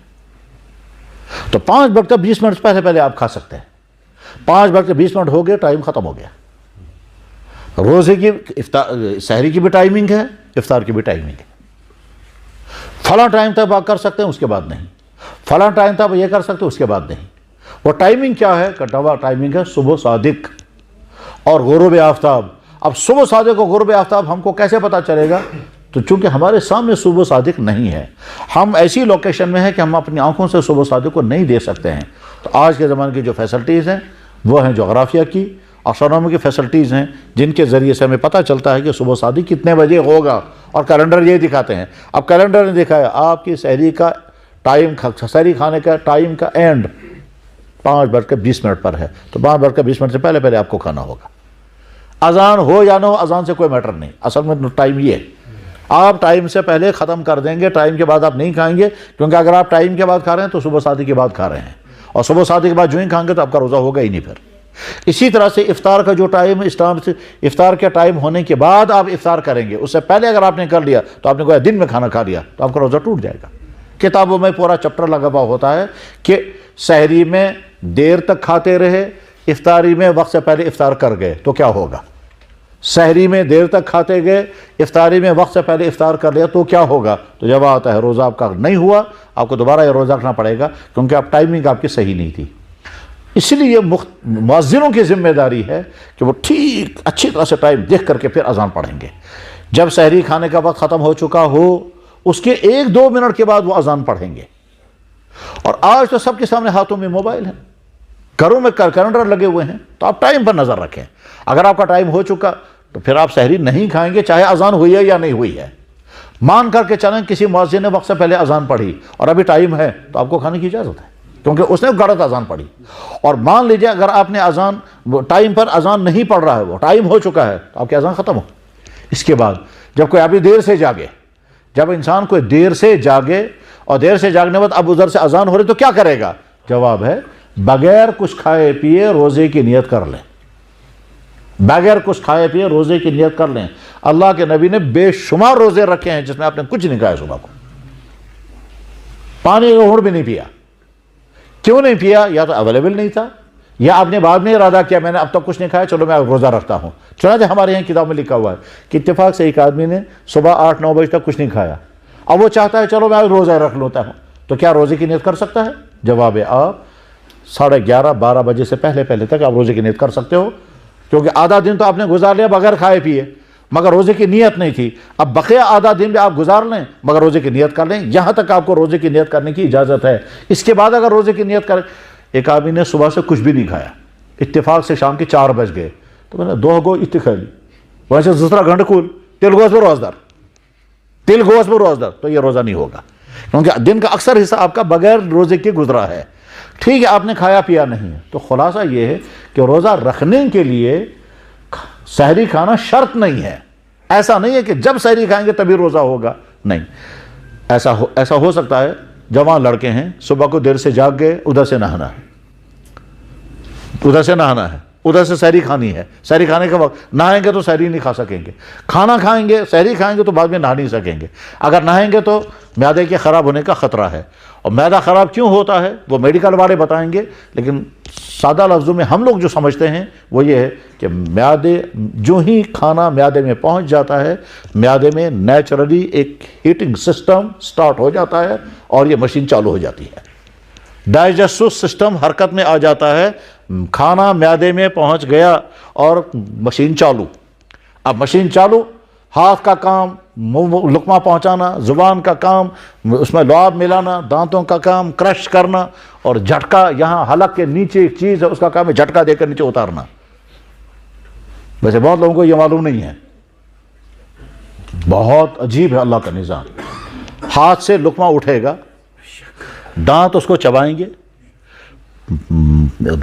Speaker 1: تو 5:20 سے پہلے آپ کھا سکتے ہیں. 5:20 ہو گئے، ٹائم ختم ہو گیا. روزے کی سحری کی بھی ٹائمنگ ہے، افطار کی بھی ٹائمنگ ہے. فلاں ٹائم تک آپ کر سکتے ہیں، اس کے بعد نہیں. فلاں ٹائم تک یہ کر سکتے ہیں، اس کے بعد نہیں. وہ ٹائمنگ کیا ہے؟ کٹوا ٹائمنگ ہے صبح صادق اور غروب آفتاب. اب صبح صادق اور غروب آفتاب ہم کو کیسے پتا چلے گا؟ تو چونکہ ہمارے سامنے صبح صادق نہیں ہے، ہم ایسی لوکیشن میں ہیں کہ ہم اپنی آنکھوں سے صبح صادق کو نہیں دیکھ سکتے ہیں. تو آج کے زمانے کی جو فیسلٹیز ہیں وہ ہیں جغرافیہ کی، اسٹرونومی کی فیسلٹیز ہیں، جن کے ذریعے سے ہمیں پتہ چلتا ہے کہ صبح صادق کتنے بجے ہوگا، اور کیلنڈر یہ دکھاتے ہیں. اب کیلنڈر نے دکھایا آپ کی سحری کا ٹائم، سحری کھانے کا ٹائم کا اینڈ 5:20 پر ہے. تو 5:20 سے پہلے آپ کو کھانا ہوگا. اذان ہو یا نہ ہو، اذان سے کوئی میٹر نہیں. اصل میں ٹائم یہ ہے، آپ ٹائم سے پہلے ختم کر دیں گے، ٹائم کے بعد آپ نہیں کھائیں گے. کیونکہ اگر آپ ٹائم کے بعد کھا رہے ہیں تو صبح صادق کے بعد کھا رہے ہیں، اور صبح صادق کے بعد جو ہی کھائیں گے تو آپ کا روزہ ہوگا ہی نہیں. پھر اسی طرح سے افطار کا جو ٹائم، افطار کے ٹائم ہونے کے بعد آپ افطار کریں گے، اس سے پہلے اگر آپ نے کر لیا تو آپ نے کوئی دن میں کھانا کھا لیا تو آپ کا روزہ ٹوٹ جائے گا. کتابوں میں پورا چپٹر لگا ہوا ہوتا ہے کہ سحری میں دیر تک کھاتے رہے، افطاری میں وقت سے پہلے افطار کر گئے تو کیا ہوگا. سحری میں دیر تک کھاتے گئے، افطاری میں وقت سے پہلے افطار کر لیا تو کیا ہوگا. تو جب آتا ہے روزہ آپ کا نہیں ہوا، آپ کو دوبارہ یہ روزہ رکھنا پڑے گا، کیونکہ آپ ٹائمنگ آپ کی صحیح نہیں تھی. اس لیے مؤذنوں کی ذمہ داری ہے کہ وہ ٹھیک اچھی طرح سے ٹائم دیکھ کر کے پھر اذان پڑھیں گے. جب سحری کھانے کا وقت ختم ہو چکا ہو، اس کے 1-2 منٹ کے بعد وہ اذان پڑھیں گے. اور آج تو سب کے سامنے ہاتھوں میں موبائل ہیں، گھروں میں کیلنڈر لگے ہوئے ہیں، تو آپ ٹائم پر نظر رکھیں. اگر آپ کا ٹائم ہو چکا تو پھر آپ سحری نہیں کھائیں گے، چاہے اذان ہوئی ہے یا نہیں ہوئی ہے. مان کر کے چلیں کسی مؤذن نے وقت سے پہلے اذان پڑھی اور ابھی ٹائم ہے تو آپ کو کھانے کی اجازت ہے، کیونکہ اس نے غلط اذان پڑھی. اور مان لیجئے اگر آپ نے اذان ٹائم پر اذان نہیں پڑھ رہا ہے، وہ ٹائم ہو چکا ہے تو آپ کی اذان ختم ہو. اس کے بعد جب کوئی ابھی دیر سے جاگے، جب انسان کوئی دیر سے جاگے اور دیر سے جاگنے بعد اب ادھر سے اذان ہو رہی تو کیا کرے گا؟ جواب ہے بغیر کچھ کھائے پیے روزے کی نیت کر لیں. بغیر کچھ کھائے پیے روزے کی نیت کر لیں. اللہ کے نبی نے بے شمار روزے رکھے ہیں جس میں آپ نے کچھ نہیں کھایا، صبح کو پانی کا گھونٹ بھی نہیں پیا. کیوں نہیں پیا؟ یا تو اویلیبل نہیں تھا، یا آپ نے بعد میں ارادہ کیا میں نے اب تک کچھ نہیں کھایا، چلو میں روزہ رکھتا ہوں. چنانچہ ہمارے یہاں کتاب میں لکھا ہوا ہے کہ اتفاق سے ایک آدمی نے صبح 8-9 بجے تک کچھ نہیں کھایا، اب وہ چاہتا ہے چلو میں روزہ رکھ لیتا ہوں. تو کیا روزے کی نیت کر سکتا ہے؟ جواب ہے آپ 11:30-12 بجے سے پہلے تک آپ روزے کی نیت کر سکتے ہو، کیونکہ آدھا دن تو آپ نے گزار لیا بغیر کھائے پیے، مگر روزے کی نیت نہیں تھی. اب بقیہ آدھا دن بھی آپ گزار لیں مگر روزے کی نیت کر لیں. یہاں تک آپ کو روزے کی نیت کرنے کی اجازت ہے. اس کے بعد اگر روزے کی نیت کریں، ایک آدمی نے صبح سے کچھ بھی نہیں کھایا، اتفاق سے شام کے 4 بج گئے تو میں نے 2 گو اتنی کھا لی، وہاں سے دوسرا گھنٹ کھول تل گوشت میں روزدار، تو یہ روزہ نہیں ہوگا، کیونکہ دن کا اکثر حصہ آپ کا بغیر روزے کے گزرا ہے. ٹھیک ہے آپ نے کھایا پیا نہیں ہے، تو خلاصہ یہ ہے کہ روزہ رکھنے کے لیے سحری کھانا شرط نہیں ہے. ایسا نہیں ہے کہ جب سحری کھائیں گے تبھی روزہ ہوگا، نہیں. ایسا ہو سکتا ہے جوان لڑکے ہیں، صبح کو دیر سے جاگ گئے، ادھر سے نہانا ہے، ادھر سے سحری کھانی ہے، سحری کھانے کے وقت نہائیں گے تو سحری نہیں کھا سکیں گے. کھانا کھائیں گے، سحری کھائیں گے تو بعد میں نہا نہیں سکیں گے. اگر نہائیں گے تو معدے کے خراب ہونے کا خطرہ ہے. اور معدہ خراب کیوں ہوتا ہے وہ میڈیکل والے بتائیں گے، لیکن سادہ لفظوں میں ہم لوگ جو سمجھتے ہیں وہ یہ ہے کہ معدے جو ہی کھانا معدے میں پہنچ جاتا ہے، معدے میں نیچرلی ایک ہیٹنگ سسٹم سٹارٹ ہو جاتا ہے اور یہ مشین چالو ہو جاتی ہے. ڈائجسٹو سسٹم حرکت میں آ جاتا ہے. کھانا معدے میں پہنچ گیا اور مشین چالو. اب مشین چالو، ہاتھ کا کام لقمہ پہنچانا، زبان کا کام اس میں لعاب ملانا، دانتوں کا کام کرش کرنا، اور جھٹکا یہاں حلق کے نیچے ایک چیز ہے اس کا کام ہے جھٹکا دے کر نیچے اتارنا. ویسے بہت لوگوں کو یہ معلوم نہیں ہے، بہت عجیب ہے اللہ کا نظام. ہاتھ سے لقمہ اٹھے گا، دانت اس کو چبائیں گے،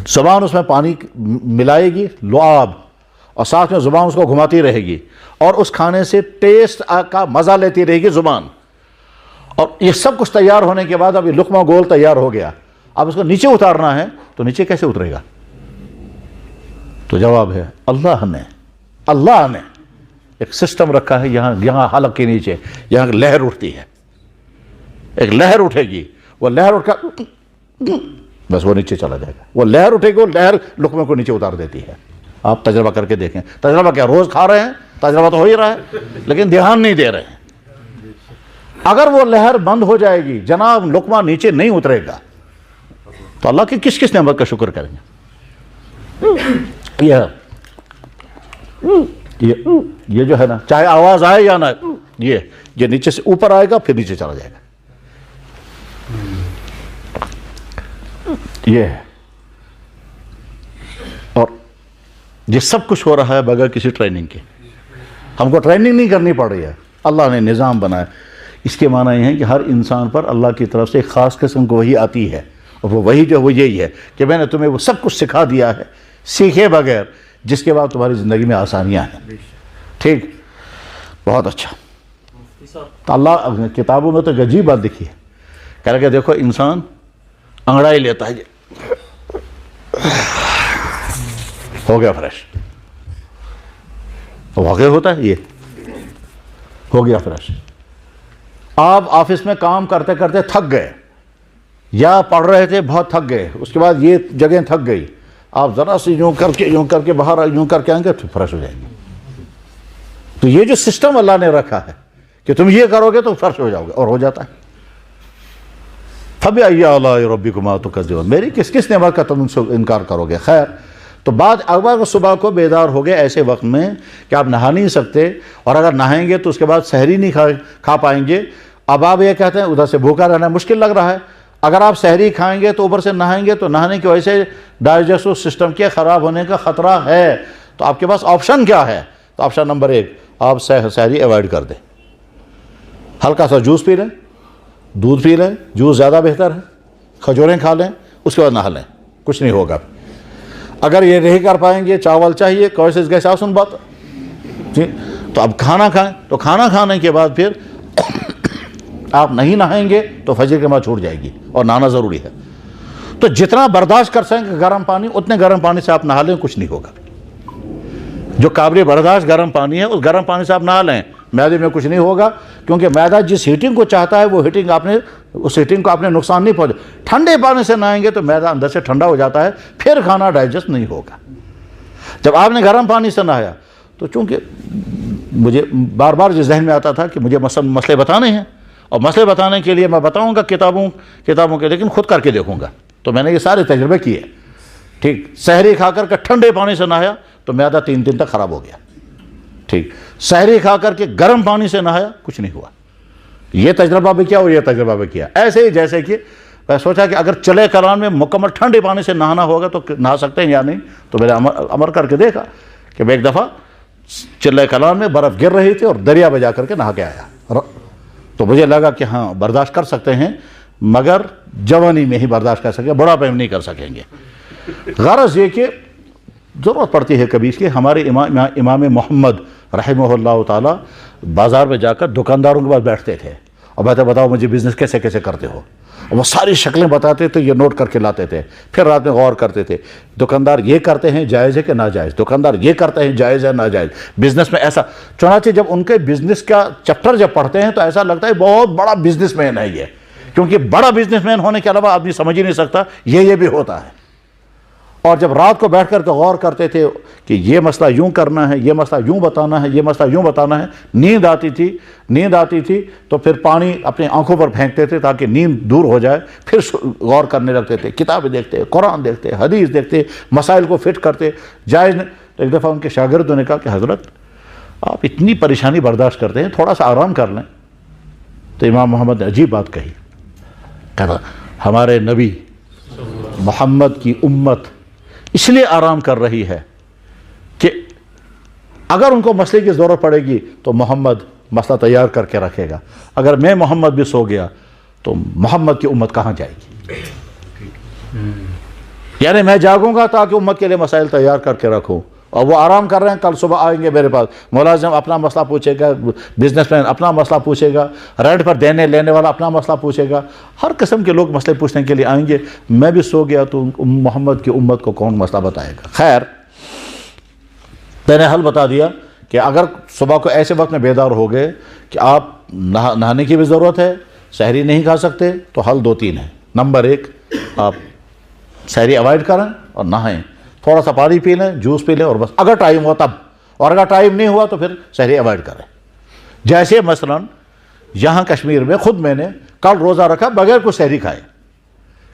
Speaker 1: زبان اس میں پانی ملائے گی لعاب، اور ساتھ میں زبان اس کو گھماتی رہے گی، اور اس کھانے سے ٹیسٹ کا مزہ لیتی رہے گی زبان. اور یہ سب کچھ تیار ہونے کے بعد اب یہ لقمہ گول تیار ہو گیا. اب اس کو نیچے اتارنا ہے تو نیچے کیسے اترے گا؟ تو جواب ہے اللہ نے ایک سسٹم رکھا ہے. یہاں حلق کے نیچے یہاں لہر اٹھتی ہے, ایک لہر اٹھے گی, وہ لہر اٹھ کر بس وہ نیچے چلا جائے گا. وہ لہر اٹھے گی, وہ لہر لقمے کو نیچے اتار دیتی ہے. آپ تجربہ کر کے دیکھیں. تجربہ کیا روز کھا رہے ہیں, تجربہ تو ہو ہی رہا ہے لیکن دھیان نہیں دے رہے ہیں. اگر وہ لہر بند ہو جائے گی جناب, لقمہ نیچے نہیں اترے گا تو اللہ کی کس نعمت کا شکر کریں گے؟ یہ جو ہے نا, چاہے آواز آئے یا نہ, یہ نیچے سے اوپر آئے گا پھر نیچے چلا جائے گا. یہ ہے. اور یہ سب کچھ ہو رہا ہے بغیر کسی ٹریننگ کے. ہم کو ٹریننگ نہیں کرنی پڑ رہی ہے, اللہ نے نظام بنایا. اس کے معنی یہ ہے کہ ہر انسان پر اللہ کی طرف سے ایک خاص قسم کو وحی آتی ہے, اور وہ وحی جو وہ یہی ہے کہ میں نے تمہیں وہ سب کچھ سکھا دیا ہے سیکھے بغیر, جس کے بعد تمہاری زندگی میں آسانیاں ہیں. ٹھیک, بہت اچھا. تو اللہ کتابوں میں تو عجیب بات لکھی ہے, کہہ رہا کہ دیکھو انسان انگڑائی لیتا ہے, ہو گیا فریش. واقع ہوتا ہے, یہ ہو گیا فریش. آپ آفس میں کام کرتے کرتے تھک گئے, یا پڑھ رہے تھے بہت تھک گئے, اس کے بعد یہ جگہ تھک گئی, آپ ذرا سے یوں کر کے باہر یوں کر کے آئیں گے تو فریش ہو جائیں گے. تو یہ جو سسٹم اللہ نے رکھا ہے کہ تم یہ کرو گے تو فریش ہو جاؤ گے, اور ہو جاتا ہے. فَبِأَيِّ آلَاءِ رَبِّكُمَا تُكَذِّبَانِ, میری کس نعمت کا تم انکار کرو گے. خیر, تو بعد اگر صبح کو بیدار ہو گئے ایسے وقت میں کہ آپ نہا نہیں سکتے, اور اگر نہائیں گے تو اس کے بعد سحری نہیں کھا پائیں گے. اب آپ یہ کہتے ہیں ادھر سے بھوکا رہنا مشکل لگ رہا ہے. اگر آپ سحری کھائیں گے تو اوپر سے نہائیں گے تو نہانے کی وجہ سے ڈائجسٹو سسٹم کے خراب ہونے کا خطرہ ہے. تو آپ کے پاس آپشن کیا ہے؟ تو آپشن نمبر 1, آپ سحری ایوائڈ کر دیں, ہلکا سا جوس پی لیں, دودھ پی لیں, جوس زیادہ بہتر ہے, کھجوریں کھا لیں, اس کے بعد نہا لیں, کچھ نہیں ہوگا. اگر یہ نہیں کر پائیں گے, چاول چاہیے, کوشش گیس آپ سن بات جی, تو اب کھانا کھائیں. تو کھانا کھانے کے بعد پھر آپ نہیں نہائیں گے تو فجر کے بعد چھوٹ جائے گی, اور نہانا ضروری ہے. تو جتنا برداشت کر سکیں گرم پانی, اتنے گرم پانی سے آپ نہا لیں, کچھ نہیں ہوگا. جو قابل برداشت گرم پانی ہے اس گرم پانی سے آپ نہا لیں, معدے میں کچھ نہیں ہوگا, کیونکہ معدہ جس ہیٹنگ کو چاہتا ہے وہ ہیٹنگ اس ہیٹنگ کو آپ نے نقصان نہیں پہنچا. ٹھنڈے پانی سے نہائیں گے تو معدہ اندر سے ٹھنڈا ہو جاتا ہے, پھر کھانا ڈائجسٹ نہیں ہوگا. جب آپ نے گرم پانی سے نہایا تو چونکہ مجھے بار بار جو ذہن میں آتا تھا کہ مجھے مسئلے بتانے ہیں, اور مسئلے بتانے کے لیے میں بتاؤں گا کتابوں کے, لیکن خود کر کے دیکھوں گا. تو میں نے یہ سارے تجربے کیے. ٹھیک, سحری کھا کر کے ٹھنڈے پانی سے نہایا تو معدہ 3 دن تک خراب ہو گیا. ٹھیک, سحری کھا کر کے گرم پانی سے نہایا, کچھ نہیں ہوا. یہ تجربہ بھی کیا اور یہ تجربہ بھی کیا. ایسے ہی جیسے کہ میں سوچا کہ اگر چلے کلان میں مکمل ٹھنڈے پانی سے نہانا ہوگا تو نہا سکتے ہیں یا نہیں. تو میں نے امر کر کے دیکھا کہ میں ایک دفعہ چلے کلان میں برف گر رہی تھی اور دریا میں جا کر کے نہا کے آیا. تو مجھے لگا کہ ہاں برداشت کر سکتے ہیں, مگر جوانی میں ہی برداشت کر سکیں گے, بڑھاپے میں نہیں کر سکیں گے. غرض یہ کہ ضرورت پڑتی ہے کبھی اس کی. ہمارے امام محمد رحمہ اللہ تعالیٰ بازار میں جا کر دکانداروں کے پاس بیٹھتے تھے اور بتاؤ مجھے بزنس کیسے کیسے کرتے ہو, اور وہ ساری شکلیں بتاتے تھے, یہ نوٹ کر کے لاتے تھے. پھر رات میں غور کرتے تھے دکاندار یہ کرتے ہیں جائز ہے کہ ناجائز, دکاندار یہ کرتے ہیں جائز ہے ناجائز, بزنس میں ایسا. چنانچہ جب ان کے بزنس کا چیپٹر جب پڑھتے ہیں تو ایسا لگتا ہے بہت بڑا بزنس مین ہے یہ, کیونکہ بڑا بزنس مین ہونے کے علاوہ آدمی سمجھ ہی نہیں سکتا یہ بھی ہوتا ہے. اور جب رات کو بیٹھ کر کے غور کرتے تھے کہ یہ مسئلہ یوں کرنا ہے, یہ مسئلہ یوں بتانا ہے, یہ مسئلہ یوں بتانا ہے, نیند آتی تھی تو پھر پانی اپنی آنکھوں پر پھینکتے تھے تاکہ نیند دور ہو جائے. پھر غور کرنے لگتے تھے, کتابیں دیکھتے, قرآن دیکھتے, حدیث دیکھتے, مسائل کو فٹ کرتے. جائز نے تو ایک دفعہ ان کے شاگردوں نے کہا کہ حضرت آپ اتنی پریشانی برداشت کرتے ہیں, تھوڑا سا آرام کر لیں. تو امام محمد نے عجیب بات کہی, کہا ہمارے نبی محمد کی امت اس لیے آرام کر رہی ہے کہ اگر ان کو مسئلے کی ضرورت پڑے گی تو محمد مسئلہ تیار کر کے رکھے گا. اگر میں محمد بھی سو گیا تو محمد کی امت کہاں جائے گی. یعنی میں جاگوں گا تاکہ امت کے لیے مسائل تیار کر کے رکھوں, اور وہ آرام کر رہے ہیں، کل صبح آئیں گے میرے پاس، ملازم اپنا مسئلہ پوچھے گا، بزنس مین اپنا مسئلہ پوچھے گا، رینٹ پر دینے لینے والا اپنا مسئلہ پوچھے گا، ہر قسم کے لوگ مسئلے پوچھنے کے لیے آئیں گے. میں بھی سو گیا تو محمد کی امت کو کون مسئلہ بتائے گا. خیر، میں نے حل بتا دیا کہ اگر صبح کو ایسے وقت میں بیدار ہو گئے کہ آپ نہانے کی بھی ضرورت ہے، سحری نہیں کھا سکتے، تو حل 2-3 ہیں. نمبر 1، آپ سحری اوائڈ کریں اور نہائیں، تھوڑا سا پانی پی لیں، جوس پی لیں، اور بس اگر ٹائم ہو تب، اور اگر ٹائم نہیں ہوا تو پھر سحری اوائڈ کریں. جیسے مثلا یہاں کشمیر میں خود میں نے کل روزہ رکھا بغیر کچھ سحری کھائے،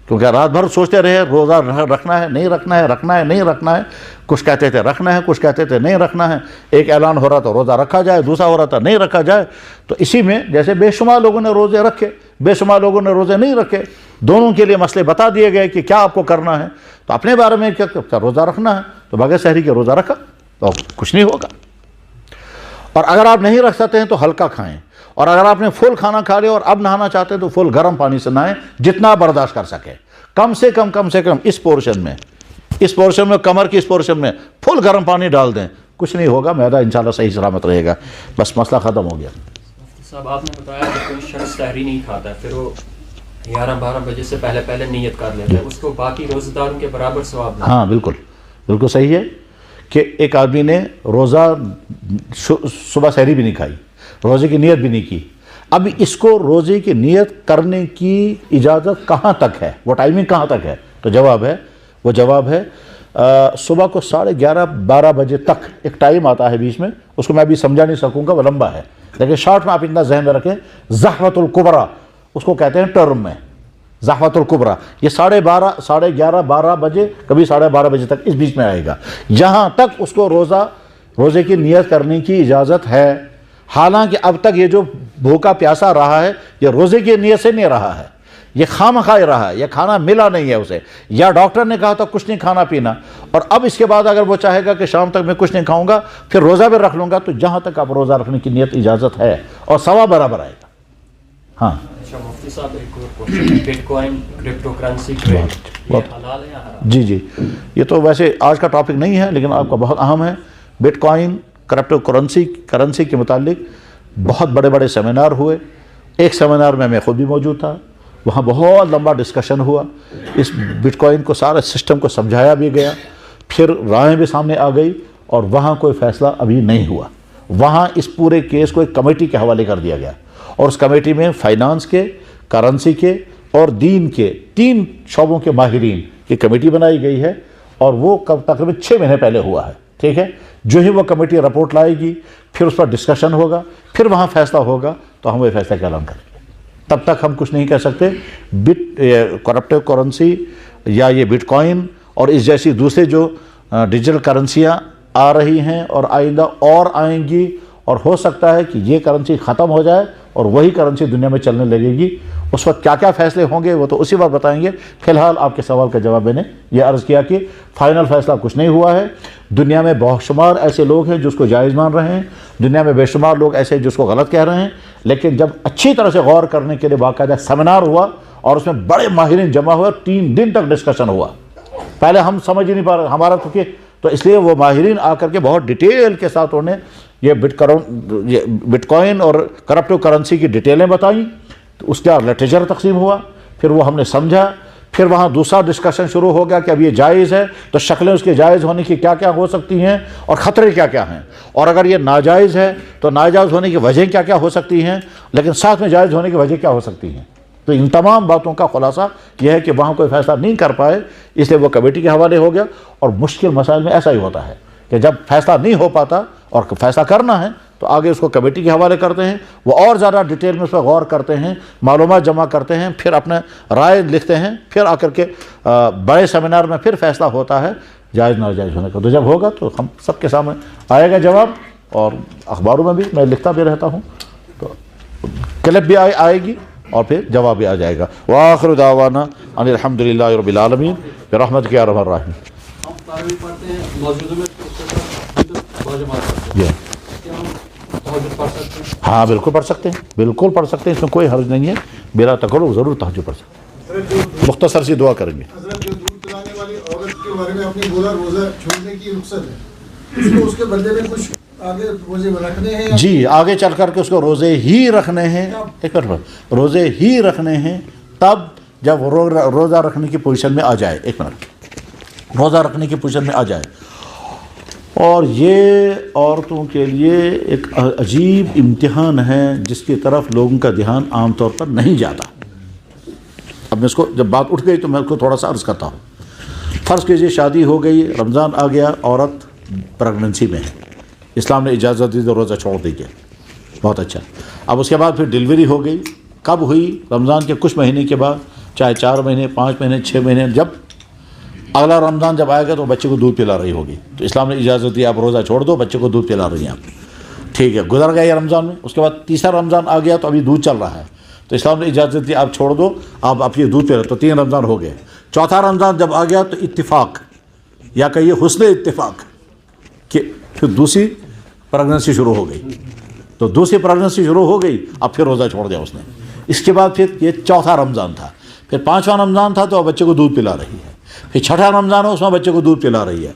Speaker 1: کیونکہ رات بھر سوچتے رہے روزہ رکھنا ہے نہیں رکھنا ہے، رکھنا ہے نہیں رکھنا ہے. کچھ کہتے تھے رکھنا ہے، کچھ کہتے تھے نہیں رکھنا ہے. ایک اعلان ہو رہا تھا روزہ رکھا جائے، دوسرا ہو رہا تھا نہیں رکھا جائے. تو اسی میں جیسے بے شمار لوگوں نے روزے رکھے، بے شمار لوگوں نے روزے نہیں رکھے، دونوں کے لیے مسئلے بتا دیے گئے کہ کیا آپ کو کرنا ہے. تو اپنے بارے میں کیا روزہ رکھنا ہے تو بغیر سحری کے روزہ رکھا تو کچھ نہیں ہوگا. اور اگر آپ نہیں رکھ سکتے ہیں تو ہلکا کھائیں، اور اگر آپ نے فل کھانا کھا لیا اور اب نہانا چاہتے ہیں تو فل گرم پانی سے نہائیں، جتنا برداشت کر سکے. کم سے کم اس پورشن میں کمر کی اس پورشن میں فل گرم پانی ڈال دیں، کچھ نہیں ہوگا، معدہ انشاءاللہ صحیح سلامت رہے گا. بس مسئلہ ختم ہو گیا.
Speaker 3: صاحب آپ نے بتایا کہ کوئی شخص سحری نہیں کھاتا ہے، پھر وہ 11-12 بجے سے پہلے نیت کر لیتا ہے، اس کو باقی روزہ داروں کے برابر ثواب ملتا ہے.
Speaker 1: ہاں بالکل صحیح ہے کہ ایک آدمی نے روزہ صبح سحری بھی نہیں کھائی، روزے کی نیت بھی نہیں کی. اب اس کو روزے کی نیت کرنے کی اجازت کہاں تک ہے، وہ ٹائمنگ کہاں تک ہے؟ تو جواب ہے صبح کو 11:30-12 بجے تک ایک ٹائم آتا ہے بیچ میں، اس کو میں ابھی سمجھا نہیں سکوں گا، وہ لمبا ہے، لیکن شارٹ میں آپ اتنا ذہن میں رکھیں، زحوۃ الکبریٰ اس کو کہتے ہیں ٹرم میں، زحوۃ الکبریٰ. یہ 11:30-12 بجے، کبھی 12:30 بجے تک اس بیچ میں آئے گا. یہاں تک اس کو روزے کی نیت کرنے کی اجازت ہے. حالانکہ اب تک یہ جو بھوکا پیاسا رہا ہے یہ روزے کی نیت سے نہیں رہا ہے، یہ خواہ رہا ہے، یہ کھانا ملا نہیں ہے اسے، یا ڈاکٹر نے کہا تھا کچھ نہیں کھانا پینا، اور اب اس کے بعد اگر وہ چاہے گا کہ شام تک میں کچھ نہیں کھاؤں گا پھر روزہ بھی رکھ لوں گا، تو جہاں تک آپ روزہ رکھنے کی نیت اجازت ہے اور ثواب برابر آئے گا. ہاں
Speaker 3: اچھا مفتی صاحب، ایک اور question, bitcoin crypto currency trade یہ حلال ہے یا حرام؟
Speaker 1: جی یہ تو ویسے آج کا ٹاپک نہیں ہے لیکن آپ کا بہت اہم ہے. بٹ کوائن کرپٹو کرنسی کے متعلق بہت بڑے سیمینار ہوئے. ایک سیمینار میں خود بھی موجود تھا، وہاں بہت لمبا ڈسکشن ہوا، اس بٹ کوائن کو سارے سسٹم کو سمجھایا بھی گیا، پھر رائیں بھی سامنے آ گئی، اور وہاں کوئی فیصلہ ابھی نہیں ہوا. وہاں اس پورے کیس کو ایک کمیٹی کے حوالے کر دیا گیا، اور اس کمیٹی میں فائنانس کے، کرنسی کے اور دین کے 3 شعبوں کے ماہرین کی کمیٹی بنائی گئی ہے، اور وہ تقریباً 6 مہینے پہلے ہوا ہے. ٹھیک ہے، جو ہی وہ کمیٹی رپورٹ لائے گی پھر اس پر ڈسکشن ہوگا، پھر وہاں فیصلہ ہوگا تو ہم وہ فیصلہ کا اعلان کریں گے. تب تک ہم کچھ نہیں کہہ سکتے. کرپٹو کرنسی یا یہ بٹ کوائن اور اس جیسی دوسرے جو ڈیجیٹل کرنسیاں آ رہی ہیں اور آئندہ اور آئیں گی، اور ہو سکتا ہے کہ یہ کرنسی ختم ہو جائے اور وہی کرنسی دنیا میں چلنے لگے گی. اس وقت کیا کیا فیصلے ہوں گے وہ تو اسی وقت بتائیں گے. فی الحال آپ کے سوال کا جواب میں نے یہ عرض کیا کہ فائنل فیصلہ کچھ نہیں ہوا ہے. دنیا میں بہت شمار ایسے لوگ ہیں جس کو جائز مان رہے ہیں، دنیا میں بے شمار لوگ ایسے جس کو غلط کہہ رہے ہیں، لیکن جب اچھی طرح سے غور کرنے کے لیے باقاعدہ سیمینار ہوا اور اس میں بڑے ماہرین جمع ہوئے، 3 دن تک ڈسکشن ہوا. پہلے ہم سمجھ ہی نہیں پا رہے ہمارا تو اس لیے وہ ماہرین آ کر کے بہت ڈیٹیل کے ساتھ انہوں نے یہ بٹ کوائن اور کرپٹو کرنسی کی ڈیٹیلیں بتائیں. تو اس کا لٹریچر تقسیم ہوا، پھر وہ ہم نے سمجھا، پھر وہاں دوسرا ڈسکشن شروع ہو گیا کہ اب یہ جائز ہے تو شکلیں اس کے جائز ہونے کی کیا کیا ہو سکتی ہیں اور خطرے کیا کیا ہیں، اور اگر یہ ناجائز ہے تو ناجائز ہونے کی وجہ کیا کیا ہو سکتی ہیں، لیکن ساتھ میں جائز ہونے کی وجہ کیا ہو سکتی ہیں. تو ان تمام باتوں کا خلاصہ یہ ہے کہ وہاں کوئی فیصلہ نہیں کر پائے، اس لیے وہ کمیٹی کے حوالے ہو گیا. اور مشکل مسائل میں ایسا ہی ہوتا ہے کہ جب فیصلہ نہیں ہو پاتا اور فیصلہ کرنا ہے تو آگے اس کو کمیٹی کے حوالے کرتے ہیں، وہ اور زیادہ ڈیٹیل میں اس پر غور کرتے ہیں، معلومات جمع کرتے ہیں، پھر اپنے رائے لکھتے ہیں، پھر آ کر کے بڑے سیمینار میں پھر فیصلہ ہوتا ہے جائز ناجائز ہونے کا. تو جب ہوگا تو ہم سب کے سامنے آئے گا جواب، اور اخباروں میں بھی میں لکھتا بھی رہتا ہوں، تو کلپ بھی آئے گی اور پھر جواب بھی آ جائے گا. وآخر دعوانا ان الحمدللہ رب العالمین برحمتک یا ارحم الراحمین.
Speaker 4: ہم تراویح پڑھتے ہیں مسجدوں میں،
Speaker 1: ہاں بالکل پڑھ سکتے ہیں، بالکل پڑھ سکتے ہیں، اس میں کوئی حرج نہیں ہے. بلا تکلف ضرور تہجد پڑھ سکتے ہیں. مختصر سی دعا کریں گے.
Speaker 5: حضرت جو دودھ پلانے والی عورت کے بارے میں آپ نے بولا روزہ چھوڑنے کی رخصت ہے،
Speaker 4: اس کو اس کے بدلے میں کچھ آگے روزے رکھنے ہیں؟
Speaker 1: جی آگے چل کر کے اس کو روزے ہی رکھنے ہیں، ایک منٹ، روزے ہی رکھنے ہیں تب جب روزہ رکھنے کی پوزیشن میں آ جائے، ایک منٹ، روزہ رکھنے کی پوزیشن میں آ جائے. اور یہ عورتوں کے لیے ایک عجیب امتحان ہے جس کی طرف لوگوں کا دھیان عام طور پر نہیں جاتا. اب میں اس کو جب بات اٹھ گئی تو میں اس کو تھوڑا سا عرض کرتا ہوں. فرض کیجیے شادی ہو گئی، رمضان آ گیا، عورت پریگننسی میں ہے، اسلام نے اجازت دی تو روزہ چھوڑ دیجیے، بہت اچھا. اب اس کے بعد پھر ڈلیوری ہو گئی، کب ہوئی؟ رمضان کے کچھ مہینے کے بعد، چاہے 4 مہینے، 5 مہینے، 6 مہینے. جب اگلا رمضان جب آئے گا تو بچے کو دودھ پلا رہی ہوگی، تو اسلام نے اجازت دی آپ روزہ چھوڑ دو، بچے کو دودھ پلا رہی ہیں آپ. ٹھیک ہے، گزر گیا یہ رمضان میں. اس کے بعد تیسرا رمضان آ گیا تو ابھی دودھ چل رہا ہے، تو اسلام نے اجازت دی آپ چھوڑ دو، آپ یہ دودھ پلا، تو 3 رمضان ہو گئے. چوتھا رمضان جب آ گیا تو اتفاق یا کہیے حسن اتفاق کہ پھر دوسری پریگننسی شروع ہو گئی. تو دوسری پریگننسی شروع ہو گئی، اب پھر روزہ چھوڑ دیا اس نے. اس کے بعد پھر یہ چوتھا رمضان تھا، پھر 5واں رمضان تھا تو اب بچے کو دودھ پلا رہی ہے. پھر 6ٹھا رمضان ہے، اس میں بچے کو دودھ پلا رہی ہے.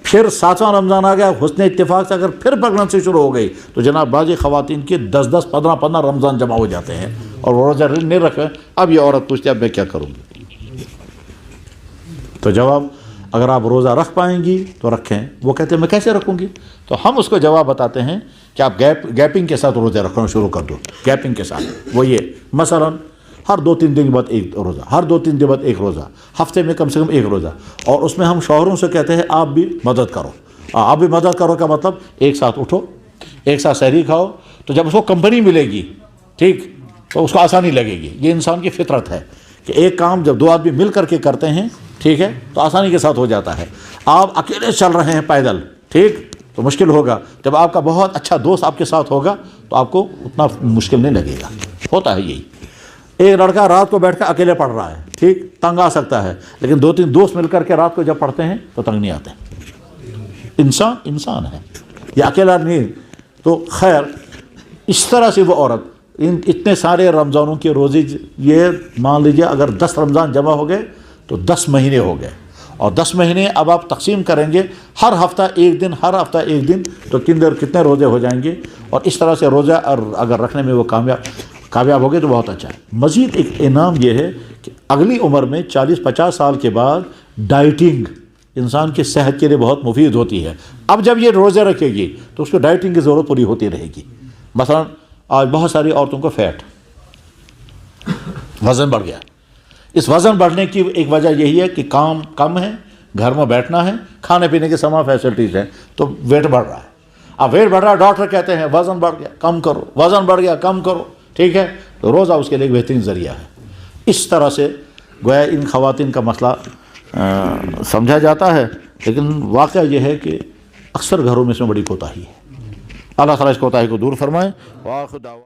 Speaker 1: پھر 7واں رمضان آ گیا، حسن اتفاق سے اگر پھر پریگننسی شروع ہو گئی تو جناب بعض خواتین کے 10 15 رمضان جمع ہو جاتے ہیں اور روزہ نہیں رکھے. اب یہ عورت پوچھتی ہے اب میں کیا کروں گی؟ تو جواب، اگر آپ روزہ رکھ پائیں گی تو رکھیں. وہ کہتے ہیں میں کیسے رکھوں گی؟ تو ہم اس کو جواب بتاتے ہیں کہ آپ گیپنگ کے ساتھ روزہ رکھنا شروع کر دو. گیپنگ کے ساتھ وہ یہ مثلا ہر 2-3 دن کے بعد ایک روزہ، ہر 2-3 دن کے بعد ایک روزہ، ہفتے میں کم سے کم ایک روزہ. اور اس میں ہم شوہروں سے کہتے ہیں آپ بھی مدد کرو. آپ بھی مدد کرو کا مطلب ایک ساتھ اٹھو، ایک ساتھ سحری کھاؤ. تو جب اس کو کمپنی ملے گی، ٹھیک، تو اس کو آسانی لگے گی. یہ انسان کی فطرت ہے کہ ایک کام جب 2 آدمی مل کر کے کرتے ہیں، ٹھیک ہے، تو آسانی کے ساتھ ہو جاتا ہے. آپ اکیلے چل رہے ہیں پیدل، ٹھیک، تو مشکل ہوگا. جب آپ کا بہت اچھا دوست آپ کے ساتھ ہوگا تو آپ کو اتنا مشکل نہیں لگے گا. ہوتا ہے یہی. ایک لڑکا رات کو بیٹھ کر اکیلے پڑھ رہا ہے، ٹھیک، تنگ آ سکتا ہے، لیکن 2-3 دوست مل کر کے رات کو جب پڑھتے ہیں تو تنگ نہیں آتے. انسان ہے یہ، اکیلا نہیں. تو خیر اس طرح سے وہ عورت اتنے سارے رمضانوں کے روزے، یہ مان لیجیے اگر 10 رمضان جمع ہو گئے تو 10 مہینے ہو گئے. اور 10 مہینے اب آپ تقسیم کریں گے، ہر ہفتہ ایک دن، ہر ہفتہ ایک دن، تو کتنے روزے ہو جائیں گے. اور اس طرح سے روزہ اگر رکھنے میں وہ کامیاب ہو گئے تو بہت اچھا ہے. مزید ایک انعام یہ ہے کہ اگلی عمر میں 40-50 سال کے بعد ڈائٹنگ انسان کی صحت کے لیے بہت مفید ہوتی ہے. اب جب یہ روزے رکھے گی تو اس کو ڈائٹنگ کی ضرورت پوری ہوتی رہے گی. مثلا آج بہت ساری عورتوں کو فیٹ، وزن بڑھ گیا. اس وزن بڑھنے کی ایک وجہ یہی ہے کہ کام کم ہے، گھر میں بیٹھنا ہے، کھانے پینے کے تمام فیسلٹیز ہیں، تو ویٹ بڑھ رہا ہے. اب ویٹ بڑھ رہا ہے، ڈاکٹر کہتے ہیں وزن بڑھ گیا کم کرو، وزن بڑھ گیا کم کرو، ٹھیک ہے، تو روزہ اس کے لیے ایک بہترین ذریعہ ہے. اس طرح سے گویا ان خواتین کا مسئلہ سمجھا جاتا ہے، لیکن واقعہ یہ ہے کہ اکثر گھروں میں اس میں بڑی کوتاہی ہے. اللہ تعالیٰ اس کوتاہی کو دور فرمائے. وآخر دعوانا